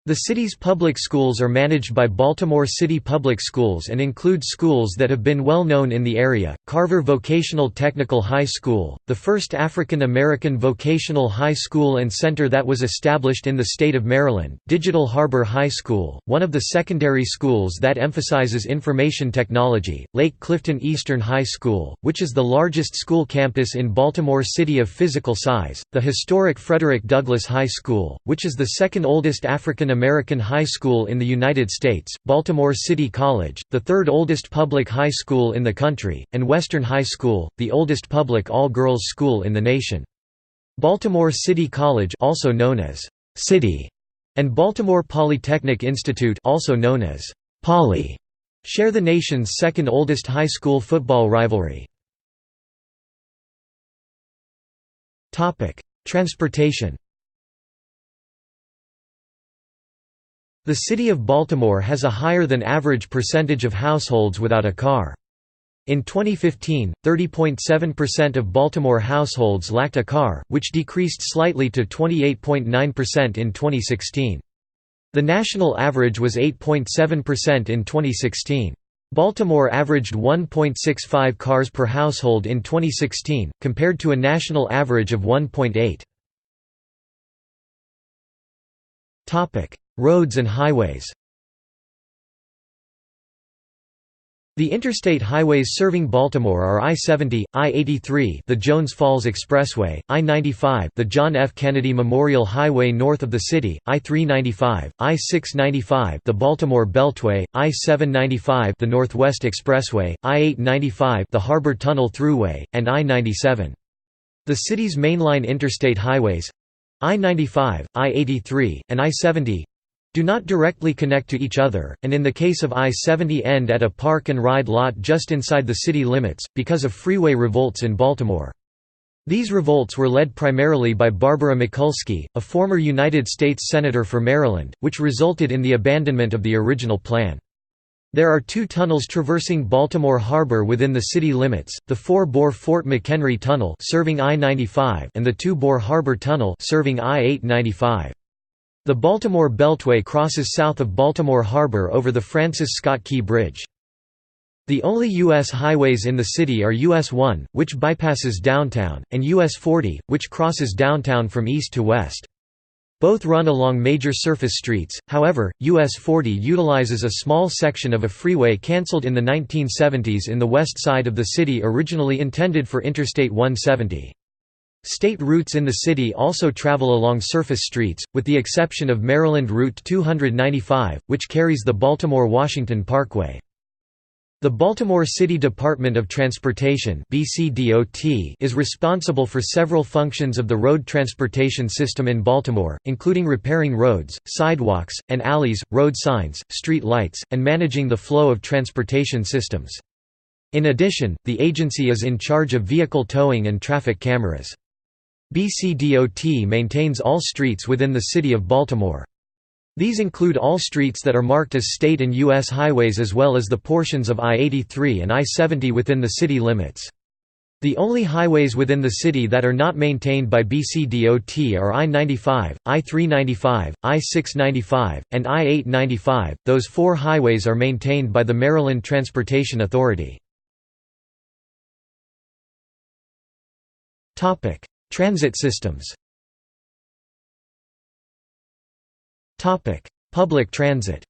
The city's public schools are managed by Baltimore City Public Schools and include schools that have been well known in the area: Carver Vocational Technical High School, the first African American vocational high school and center that was established in the state of Maryland; Digital Harbor High School, one of the secondary schools that emphasizes information technology; Lake Clifton Eastern High School, which is the largest school campus in Baltimore City of physical size; the historic Frederick Douglass High School, which is the second oldest African American high school in the United States; Baltimore City College, the third oldest public high school in the country; and Western High School, the oldest public all-girls school in the nation. Baltimore City College, also known as City, and Baltimore Polytechnic Institute, also known as Poly, share the nation's second oldest high school football rivalry. Topic: Transportation. The city of Baltimore has a higher than average percentage of households without a car. In 2015, 30.7% of Baltimore households lacked a car, which decreased slightly to 28.9% in 2016. The national average was 8.7% in 2016. Baltimore averaged 1.65 cars per household in 2016, compared to a national average of 1.8. Roads and highways. The interstate highways serving Baltimore are I-70, I-83, the Jones Falls Expressway, I-95, the John F. Kennedy Memorial Highway north of the city, I-395, I-695, the Baltimore Beltway, I-795, the Northwest Expressway, I-895, the Harbor Tunnel Thruway, and I-97. The city's mainline interstate highways, I-95, I-83, and I-70, do not directly connect to each other, and in the case of I-70 end at a park-and-ride lot just inside the city limits, because of freeway revolts in Baltimore. These revolts were led primarily by Barbara Mikulski, a former United States Senator for Maryland, which resulted in the abandonment of the original plan. There are two tunnels traversing Baltimore Harbor within the city limits, the 4-bore Fort McHenry Tunnel serving I-95 and the 2-bore Harbor Tunnel serving I-895. The Baltimore Beltway crosses south of Baltimore Harbor over the Francis Scott Key Bridge. The only U.S. highways in the city are US 1, which bypasses downtown, and US 40, which crosses downtown from east to west. Both run along major surface streets, however, US 40 utilizes a small section of a freeway cancelled in the 1970s in the west side of the city originally intended for Interstate 170. State routes in the city also travel along surface streets, with the exception of Maryland Route 295, which carries the Baltimore-Washington Parkway. The Baltimore City Department of Transportation (BCDOT) is responsible for several functions of the road transportation system in Baltimore, including repairing roads, sidewalks, and alleys, road signs, street lights, and managing the flow of transportation systems. In addition, the agency is in charge of vehicle towing and traffic cameras. BCDOT maintains all streets within the city of Baltimore. These include all streets that are marked as state and U.S. highways as well as the portions of I-83 and I-70 within the city limits. The only highways within the city that are not maintained by BCDOT are I-95, I-395, I-695, and I-895. Those four highways are maintained by the Maryland Transportation Authority. Transit systems. Public transit.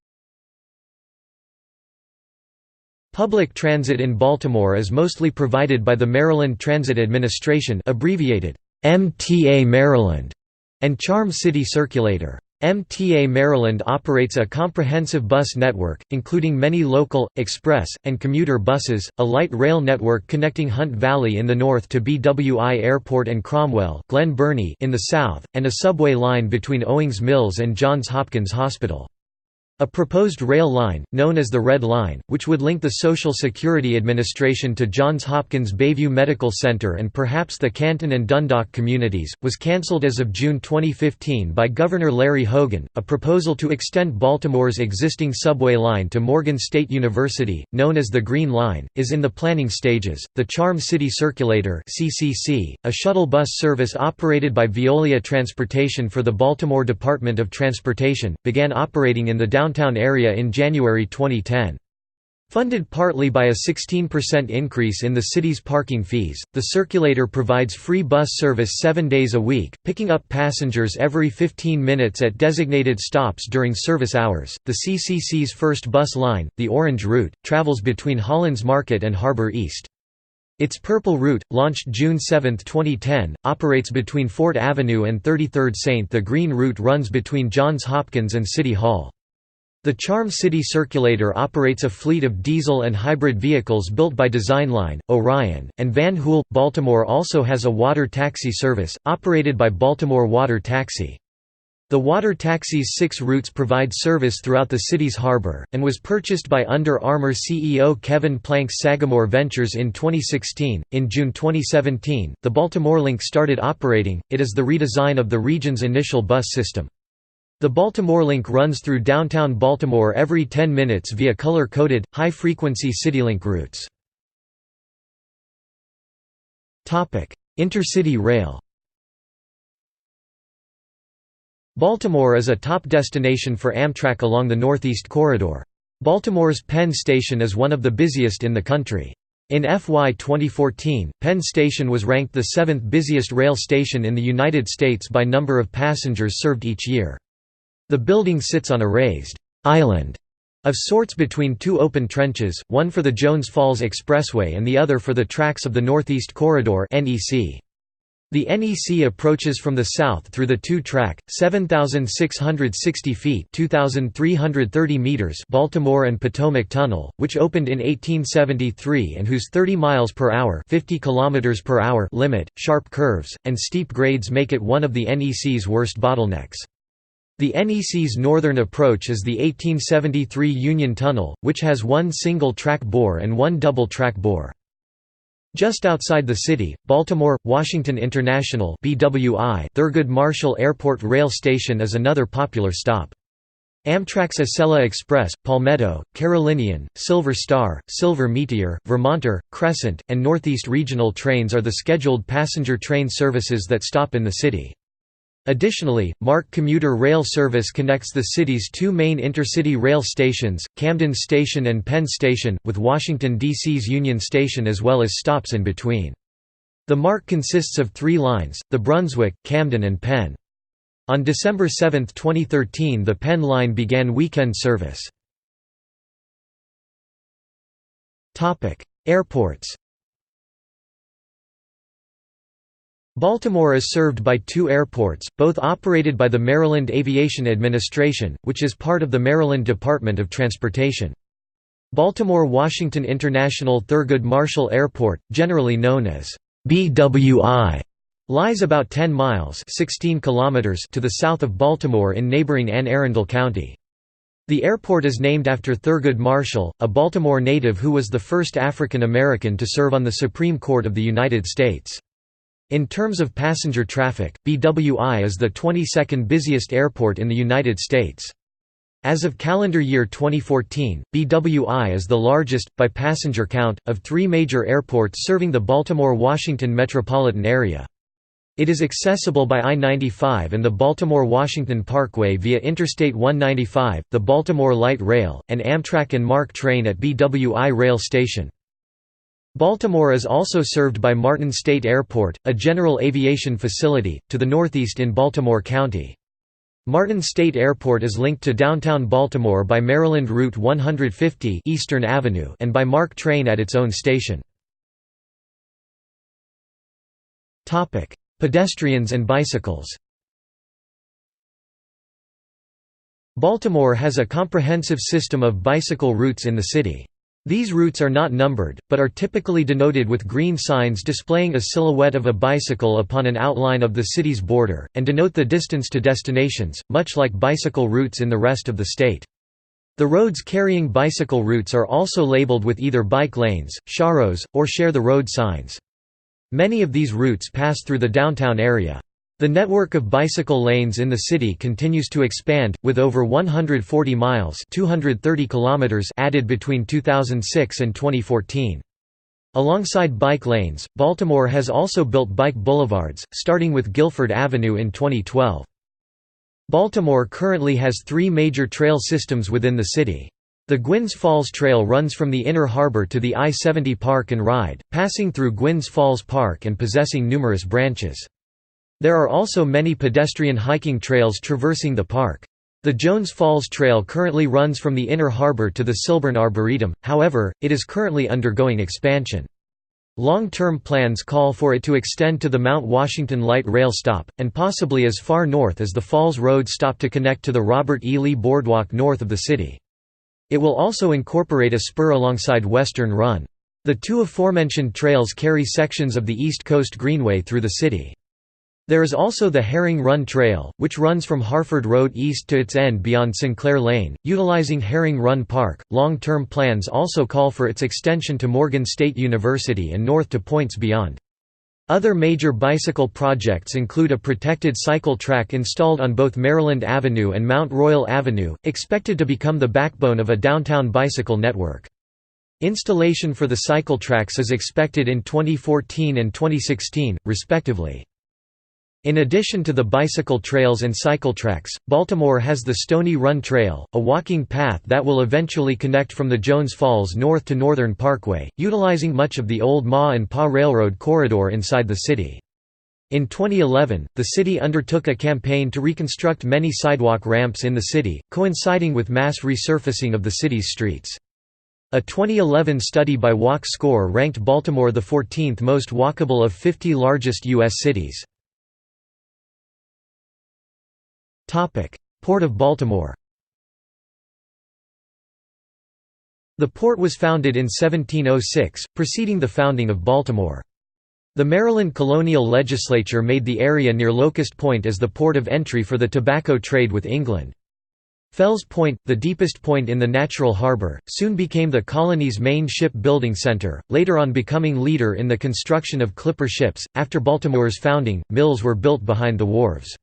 Public transit in Baltimore is mostly provided by the Maryland Transit Administration, abbreviated MTA Maryland, and Charm City Circulator. MTA Maryland operates a comprehensive bus network, including many local, express, and commuter buses, a light rail network connecting Hunt Valley in the north to BWI Airport and Cromwell, Glen Burnie in the south, and a subway line between Owings Mills and Johns Hopkins Hospital. A proposed rail line, known as the Red Line, which would link the Social Security Administration to Johns Hopkins Bayview Medical Center and perhaps the Canton and Dundalk communities, was cancelled as of June 2015 by Governor Larry Hogan. A proposal to extend Baltimore's existing subway line to Morgan State University, known as the Green Line, is in the planning stages. The Charm City Circulator (CCC), a shuttle bus service operated by Veolia Transportation for the Baltimore Department of Transportation, began operating in the downtown area in January 2010. Funded partly by a 16% increase in the city's parking fees, the Circulator provides free bus service 7 days a week, picking up passengers every 15 minutes at designated stops during service hours. The CCC's first bus line, the Orange Route, travels between Hollands Market and Harbor East. Its Purple Route, launched June 7, 2010, operates between Fort Avenue and 33rd St. The Green Route runs between Johns Hopkins and City Hall. The Charm City Circulator operates a fleet of diesel and hybrid vehicles built by Designline, Orion, and Van Hool. Baltimore also has a water taxi service, operated by Baltimore Water Taxi. The water taxi's 6 routes provide service throughout the city's harbor, and was purchased by Under Armour CEO Kevin Plank's Sagamore Ventures in 2016. In June 2017, the Baltimore Link started operating. It is the redesign of the region's initial bus system. The Baltimore Link runs through downtown Baltimore every 10 minutes via color-coded, high-frequency CityLink routes. Intercity rail. Baltimore is a top destination for Amtrak along the Northeast Corridor. Baltimore's Penn Station is one of the busiest in the country. In FY 2014, Penn Station was ranked the 7th busiest rail station in the United States by number of passengers served each year. The building sits on a raised island of sorts between 2 open trenches, one for the Jones Falls Expressway and the other for the tracks of the Northeast Corridor (NEC). The NEC approaches from the south through the 2-track, 7,660 feet (2,330 meters) Baltimore and Potomac Tunnel, which opened in 1873 and whose 30 miles per hour (50 kilometers per hour) limit, sharp curves, and steep grades make it one of the NEC's worst bottlenecks. The NEC's northern approach is the 1873 Union Tunnel, which has 1 single-track bore and 1 double-track bore. Just outside the city, Baltimore – Washington International (BWI) Thurgood Marshall Airport Rail Station is another popular stop. Amtrak's Acela Express, Palmetto, Carolinian, Silver Star, Silver Meteor, Vermonter, Crescent, and Northeast Regional trains are the scheduled passenger train services that stop in the city. Additionally, MARC commuter rail service connects the city's 2 main intercity rail stations, Camden Station and Penn Station, with Washington, D.C.'s Union Station as well as stops in between. The MARC consists of 3 lines, the Brunswick, Camden and Penn. On December 7, 2013 the Penn line began weekend service. Airports. Baltimore is served by 2 airports, both operated by the Maryland Aviation Administration, which is part of the Maryland Department of Transportation. Baltimore-Washington International Thurgood Marshall Airport, generally known as BWI, lies about 10 miles (16 kilometers) to the south of Baltimore in neighboring Anne Arundel County. The airport is named after Thurgood Marshall, a Baltimore native who was the first African American to serve on the Supreme Court of the United States. In terms of passenger traffic, BWI is the 22nd busiest airport in the United States. As of calendar year 2014, BWI is the largest, by passenger count, of 3 major airports serving the Baltimore-Washington metropolitan area. It is accessible by I-95 and the Baltimore-Washington Parkway via Interstate 195, the Baltimore Light Rail, and Amtrak and MARC train at BWI Rail Station. Baltimore is also served by Martin State Airport, a general aviation facility, to the northeast in Baltimore County. Martin State Airport is linked to downtown Baltimore by Maryland Route 150 Eastern Avenue and by MARC train at its own station. Pedestrians and bicycles. Baltimore has a comprehensive system of bicycle routes in the city. These routes are not numbered, but are typically denoted with green signs displaying a silhouette of a bicycle upon an outline of the city's border, and denote the distance to destinations, much like bicycle routes in the rest of the state. The roads carrying bicycle routes are also labeled with either bike lanes, charos, or share the road signs. Many of these routes pass through the downtown area. The network of bicycle lanes in the city continues to expand, with over 140 miles (230 kilometers) added between 2006 and 2014. Alongside bike lanes, Baltimore has also built bike boulevards, starting with Guilford Avenue in 2012. Baltimore currently has 3 major trail systems within the city. The Gwynns Falls Trail runs from the Inner Harbor to the I-70 Park and Ride, passing through Gwynns Falls Park and possessing numerous branches. There are also many pedestrian hiking trails traversing the park. The Jones Falls Trail currently runs from the Inner Harbor to the Silburn Arboretum, however, it is currently undergoing expansion. Long-term plans call for it to extend to the Mount Washington Light Rail Stop, and possibly as far north as the Falls Road Stop to connect to the Robert E. Lee Boardwalk north of the city. It will also incorporate a spur alongside Western Run. The 2 aforementioned trails carry sections of the East Coast Greenway through the city. There is also the Herring Run Trail, which runs from Harford Road east to its end beyond Sinclair Lane, utilizing Herring Run Park. Long-term plans also call for its extension to Morgan State University and north to points beyond. Other major bicycle projects include a protected cycle track installed on both Maryland Avenue and Mount Royal Avenue, expected to become the backbone of a downtown bicycle network. Installation for the cycle tracks is expected in 2014 and 2016, respectively. In addition to the bicycle trails and cycle tracks, Baltimore has the Stony Run Trail, a walking path that will eventually connect from the Jones Falls north to Northern Parkway, utilizing much of the old Ma and Pa Railroad corridor inside the city. In 2011, the city undertook a campaign to reconstruct many sidewalk ramps in the city, coinciding with mass resurfacing of the city's streets. A 2011 study by Walk Score ranked Baltimore the 14th most walkable of 50 largest U.S. cities. Port of Baltimore. The port was founded in 1706, preceding the founding of Baltimore. The Maryland colonial legislature made the area near Locust Point as the port of entry for the tobacco trade with England. Fells Point, the deepest point in the natural harbor, soon became the colony's main ship-building center, later on becoming leader in the construction of clipper ships. After Baltimore's founding, mills were built behind the wharves.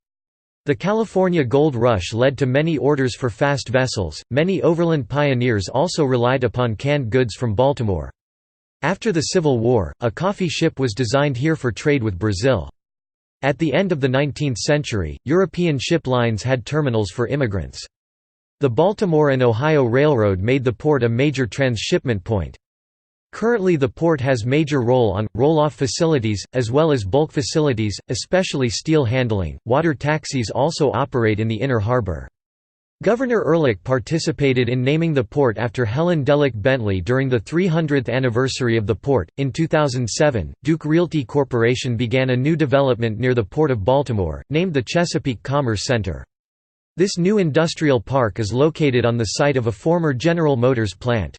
The California Gold Rush led to many orders for fast vessels. Many overland pioneers also relied upon canned goods from Baltimore. After the Civil War, a coffee ship was designed here for trade with Brazil. At the end of the 19th century, European ship lines had terminals for immigrants. The Baltimore and Ohio Railroad made the port a major transshipment point. Currently the port has major roll-on, roll-off facilities, as well as bulk facilities, especially steel handling. Water taxis also operate in the Inner Harbor. Governor Ehrlich participated in naming the port after Helen Dellick Bentley during the 300th anniversary of the port. In 2007, Duke Realty Corporation began a new development near the Port of Baltimore, named the Chesapeake Commerce Center. This new industrial park is located on the site of a former General Motors plant.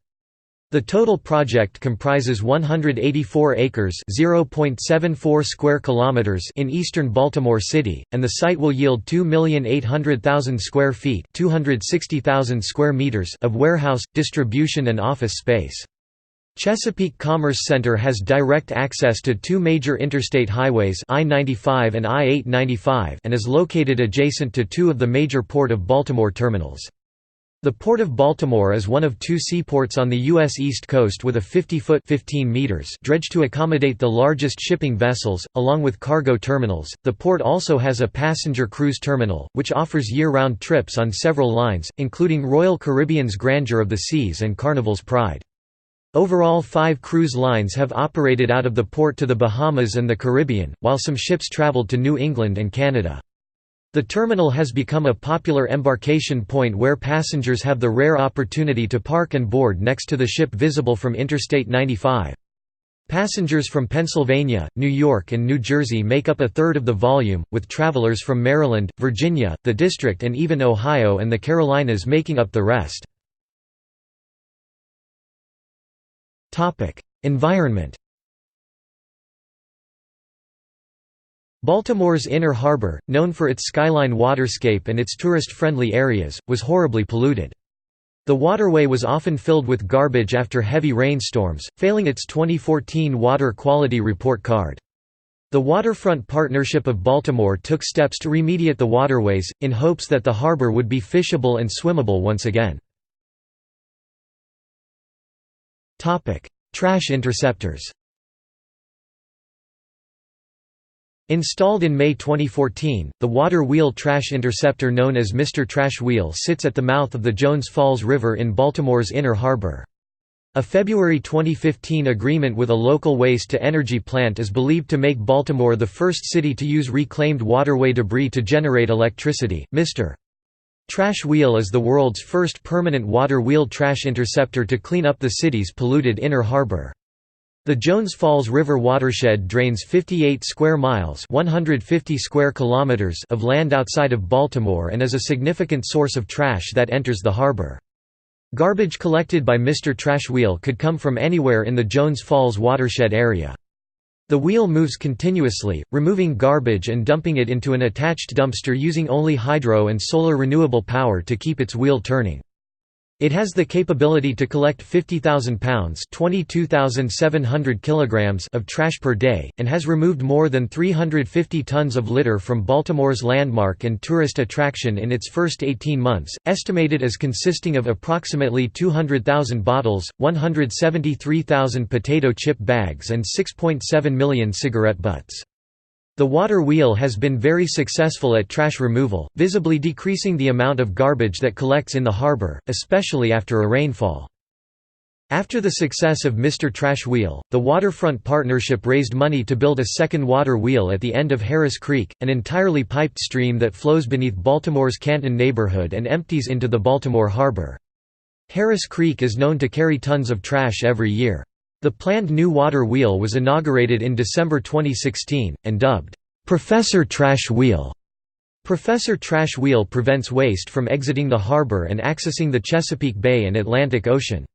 The total project comprises 184 acres (0.74 square kilometers) in eastern Baltimore City, and the site will yield 2,800,000 square feet (260,000 square meters) of warehouse, distribution and office space. Chesapeake Commerce Center has direct access to 2 major interstate highways, I-95 and I-895, and is located adjacent to 2 of the major Port of Baltimore terminals. The Port of Baltimore is one of 2 seaports on the U.S. East Coast with a 50-foot (15 meters) dredge to accommodate the largest shipping vessels, along with cargo terminals. The port also has a passenger cruise terminal, which offers year-round trips on several lines, including Royal Caribbean's Grandeur of the Seas and Carnival's Pride. Overall 5 cruise lines have operated out of the port to the Bahamas and the Caribbean, while some ships traveled to New England and Canada. The terminal has become a popular embarkation point where passengers have the rare opportunity to park and board next to the ship visible from Interstate 95. Passengers from Pennsylvania, New York and New Jersey make up a third of the volume, with travelers from Maryland, Virginia, the District and even Ohio and the Carolinas making up the rest. Environment. Baltimore's Inner Harbor, known for its skyline waterscape and its tourist-friendly areas, was horribly polluted. The waterway was often filled with garbage after heavy rainstorms, failing its 2014 Water Quality Report card. The Waterfront Partnership of Baltimore took steps to remediate the waterways, in hopes that the harbor would be fishable and swimmable once again. Trash interceptors. Installed in May 2014, the water wheel trash interceptor known as Mr. Trash Wheel sits at the mouth of the Jones Falls River in Baltimore's Inner Harbor. A February 2015 agreement with a local waste-to-energy plant is believed to make Baltimore the first city to use reclaimed waterway debris to generate electricity. Mr. Trash Wheel is the world's first permanent water wheel trash interceptor to clean up the city's polluted Inner Harbor. The Jones Falls River watershed drains 58 square miles (150 square kilometers) of land outside of Baltimore and is a significant source of trash that enters the harbor. Garbage collected by Mr. Trash Wheel could come from anywhere in the Jones Falls watershed area. The wheel moves continuously, removing garbage and dumping it into an attached dumpster using only hydro and solar renewable power to keep its wheel turning. It has the capability to collect 50,000 pounds (22,700 kilograms) of trash per day, and has removed more than 350 tons of litter from Baltimore's landmark and tourist attraction in its first 18 months, estimated as consisting of approximately 200,000 bottles, 173,000 potato chip bags and 6.7 million cigarette butts. The water wheel has been very successful at trash removal, visibly decreasing the amount of garbage that collects in the harbor, especially after a rainfall. After the success of Mr. Trash Wheel, the Waterfront Partnership raised money to build a second water wheel at the end of Harris Creek, an entirely piped stream that flows beneath Baltimore's Canton neighborhood and empties into the Baltimore Harbor. Harris Creek is known to carry tons of trash every year. The planned new water wheel was inaugurated in December 2016, and dubbed, "Professor Trash Wheel." Professor Trash Wheel prevents waste from exiting the harbor and accessing the Chesapeake Bay and Atlantic Ocean.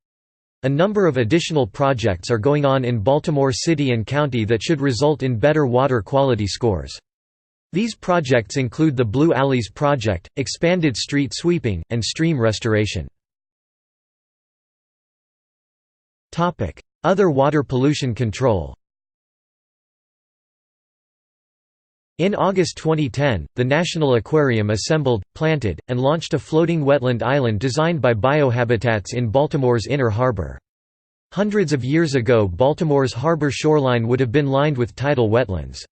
A number of additional projects are going on in Baltimore City and County that should result in better water quality scores. These projects include the Blue Alleys Project, expanded street sweeping, and stream restoration. Other water pollution control. In August 2010, the National Aquarium assembled, planted, and launched a floating wetland island designed by Biohabitats in Baltimore's Inner Harbor. Hundreds of years ago, Baltimore's harbor shoreline would have been lined with tidal wetlands.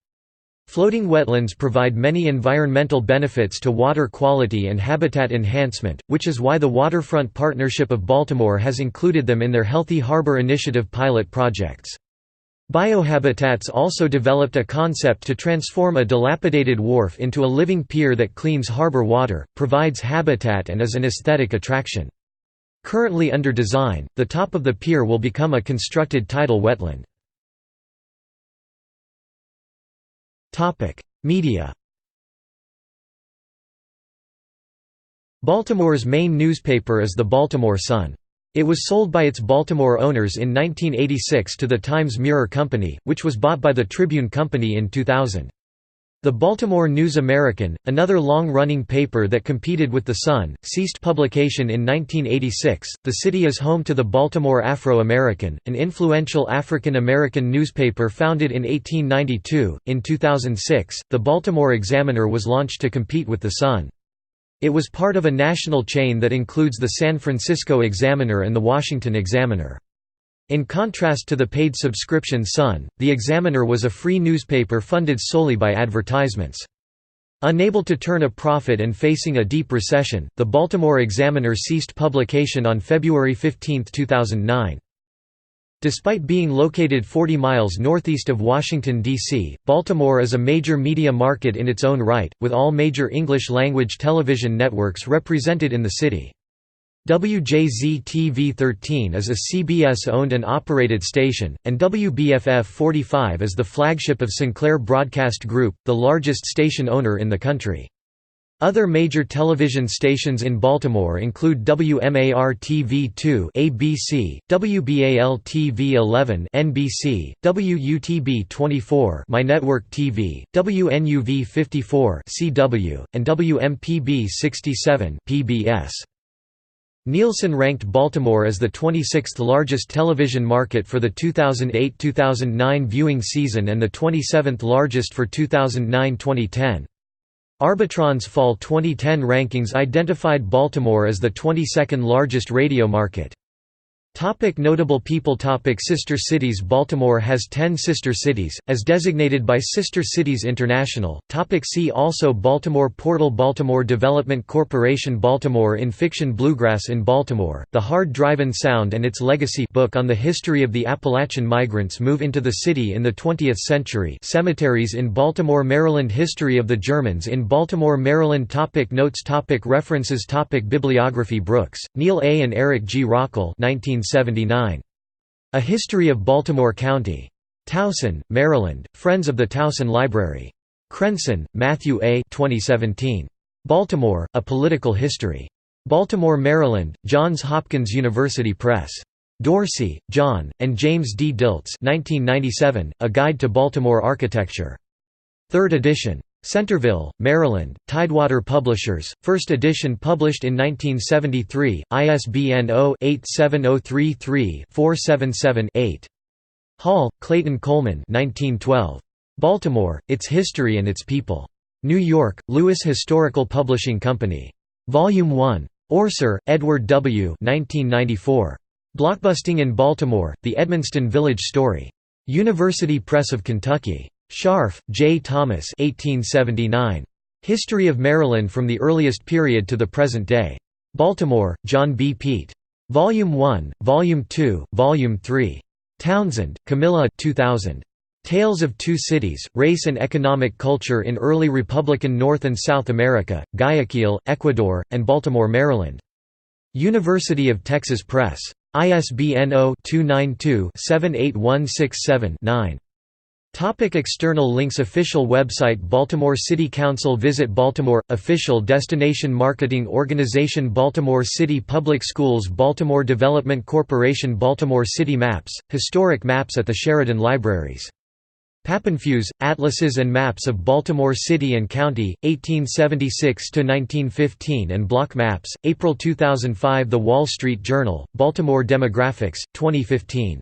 Floating wetlands provide many environmental benefits to water quality and habitat enhancement, which is why the Waterfront Partnership of Baltimore has included them in their Healthy Harbor Initiative pilot projects. Biohabitats also developed a concept to transform a dilapidated wharf into a living pier that cleans harbor water, provides habitat and is an aesthetic attraction. Currently under design, the top of the pier will become a constructed tidal wetland. Media. Baltimore's main newspaper is the Baltimore Sun. It was sold by its Baltimore owners in 1986 to the Times-Mirror Company, which was bought by the Tribune Company in 2000. The Baltimore News-American, another long-running paper that competed with the Sun, ceased publication in 1986. The city is home to the Baltimore Afro-American, an influential African-American newspaper founded in 1892. In 2006, the Baltimore Examiner was launched to compete with the Sun. It was part of a national chain that includes the San Francisco Examiner and the Washington Examiner. In contrast to the paid subscription Sun, the Examiner was a free newspaper funded solely by advertisements. Unable to turn a profit and facing a deep recession, the Baltimore Examiner ceased publication on February 15, 2009. Despite being located 40 miles northeast of Washington, D.C., Baltimore is a major media market in its own right, with all major English-language television networks represented in the city. WJZ-TV 13 is a CBS-owned and operated station, and WBFF-45 is the flagship of Sinclair Broadcast Group, the largest station owner in the country. Other major television stations in Baltimore include WMAR-TV2 (ABC), WBAL-TV11 (NBC), WUTB-24 My Network TV, WNUV-54 (CW), and WMPB-67 (PBS). Nielsen ranked Baltimore as the 26th largest television market for the 2008–2009 viewing season and the 27th largest for 2009–2010. Arbitron's Fall 2010 rankings identified Baltimore as the 22nd largest radio market. Notable people. Sister cities. Baltimore has 10 sister cities, as designated by Sister Cities International. See also Baltimore Portal. Baltimore Development Corporation. Baltimore in Fiction. Bluegrass in Baltimore, The Hard Drive-In Sound and Its Legacy, book on the history of the Appalachian migrants move into the city in the 20th century. Cemeteries in Baltimore, Maryland. History of the Germans in Baltimore, Maryland. Notes. References. Bibliography. Brooks, Neil A. and Eric G. Rockel, 1979. A History of Baltimore County. Towson, Maryland, Friends of the Towson Library. Crenson, Matthew A. 2017. Baltimore, A Political History. Baltimore, Maryland, Johns Hopkins University Press. Dorsey, John, and James D. Dilts 1997, A Guide to Baltimore Architecture. 3rd edition. Centerville, Maryland, Tidewater Publishers, 1st edition published in 1973, ISBN 0-87033-477-8. Hall, Clayton Coleman 1912. Baltimore, Its History and Its People. New York, Lewis Historical Publishing Company. Volume 1. Orser, Edward W. 1994. Blockbusting in Baltimore, The Edmonston Village Story. University Press of Kentucky. Scharf, J. Thomas 1879. History of Maryland from the Earliest Period to the Present Day. Baltimore, John B. Peet. Volume 1, Volume 2, Volume 3. Townsend, Camilla 2000. Tales of Two Cities, Race and Economic Culture in Early Republican North and South America, Guayaquil, Ecuador, and Baltimore, Maryland. University of Texas Press. ISBN 0-292-78167-9. External links. Official website. Baltimore City Council. Visit Baltimore. Official destination marketing organization. Baltimore City Public Schools. Baltimore Development Corporation. Baltimore City Maps, historic maps at the Sheridan Libraries. Papenfuse, atlases and maps of Baltimore City and County, 1876–1915 and block maps, April 2005. The Wall Street Journal, Baltimore Demographics, 2015.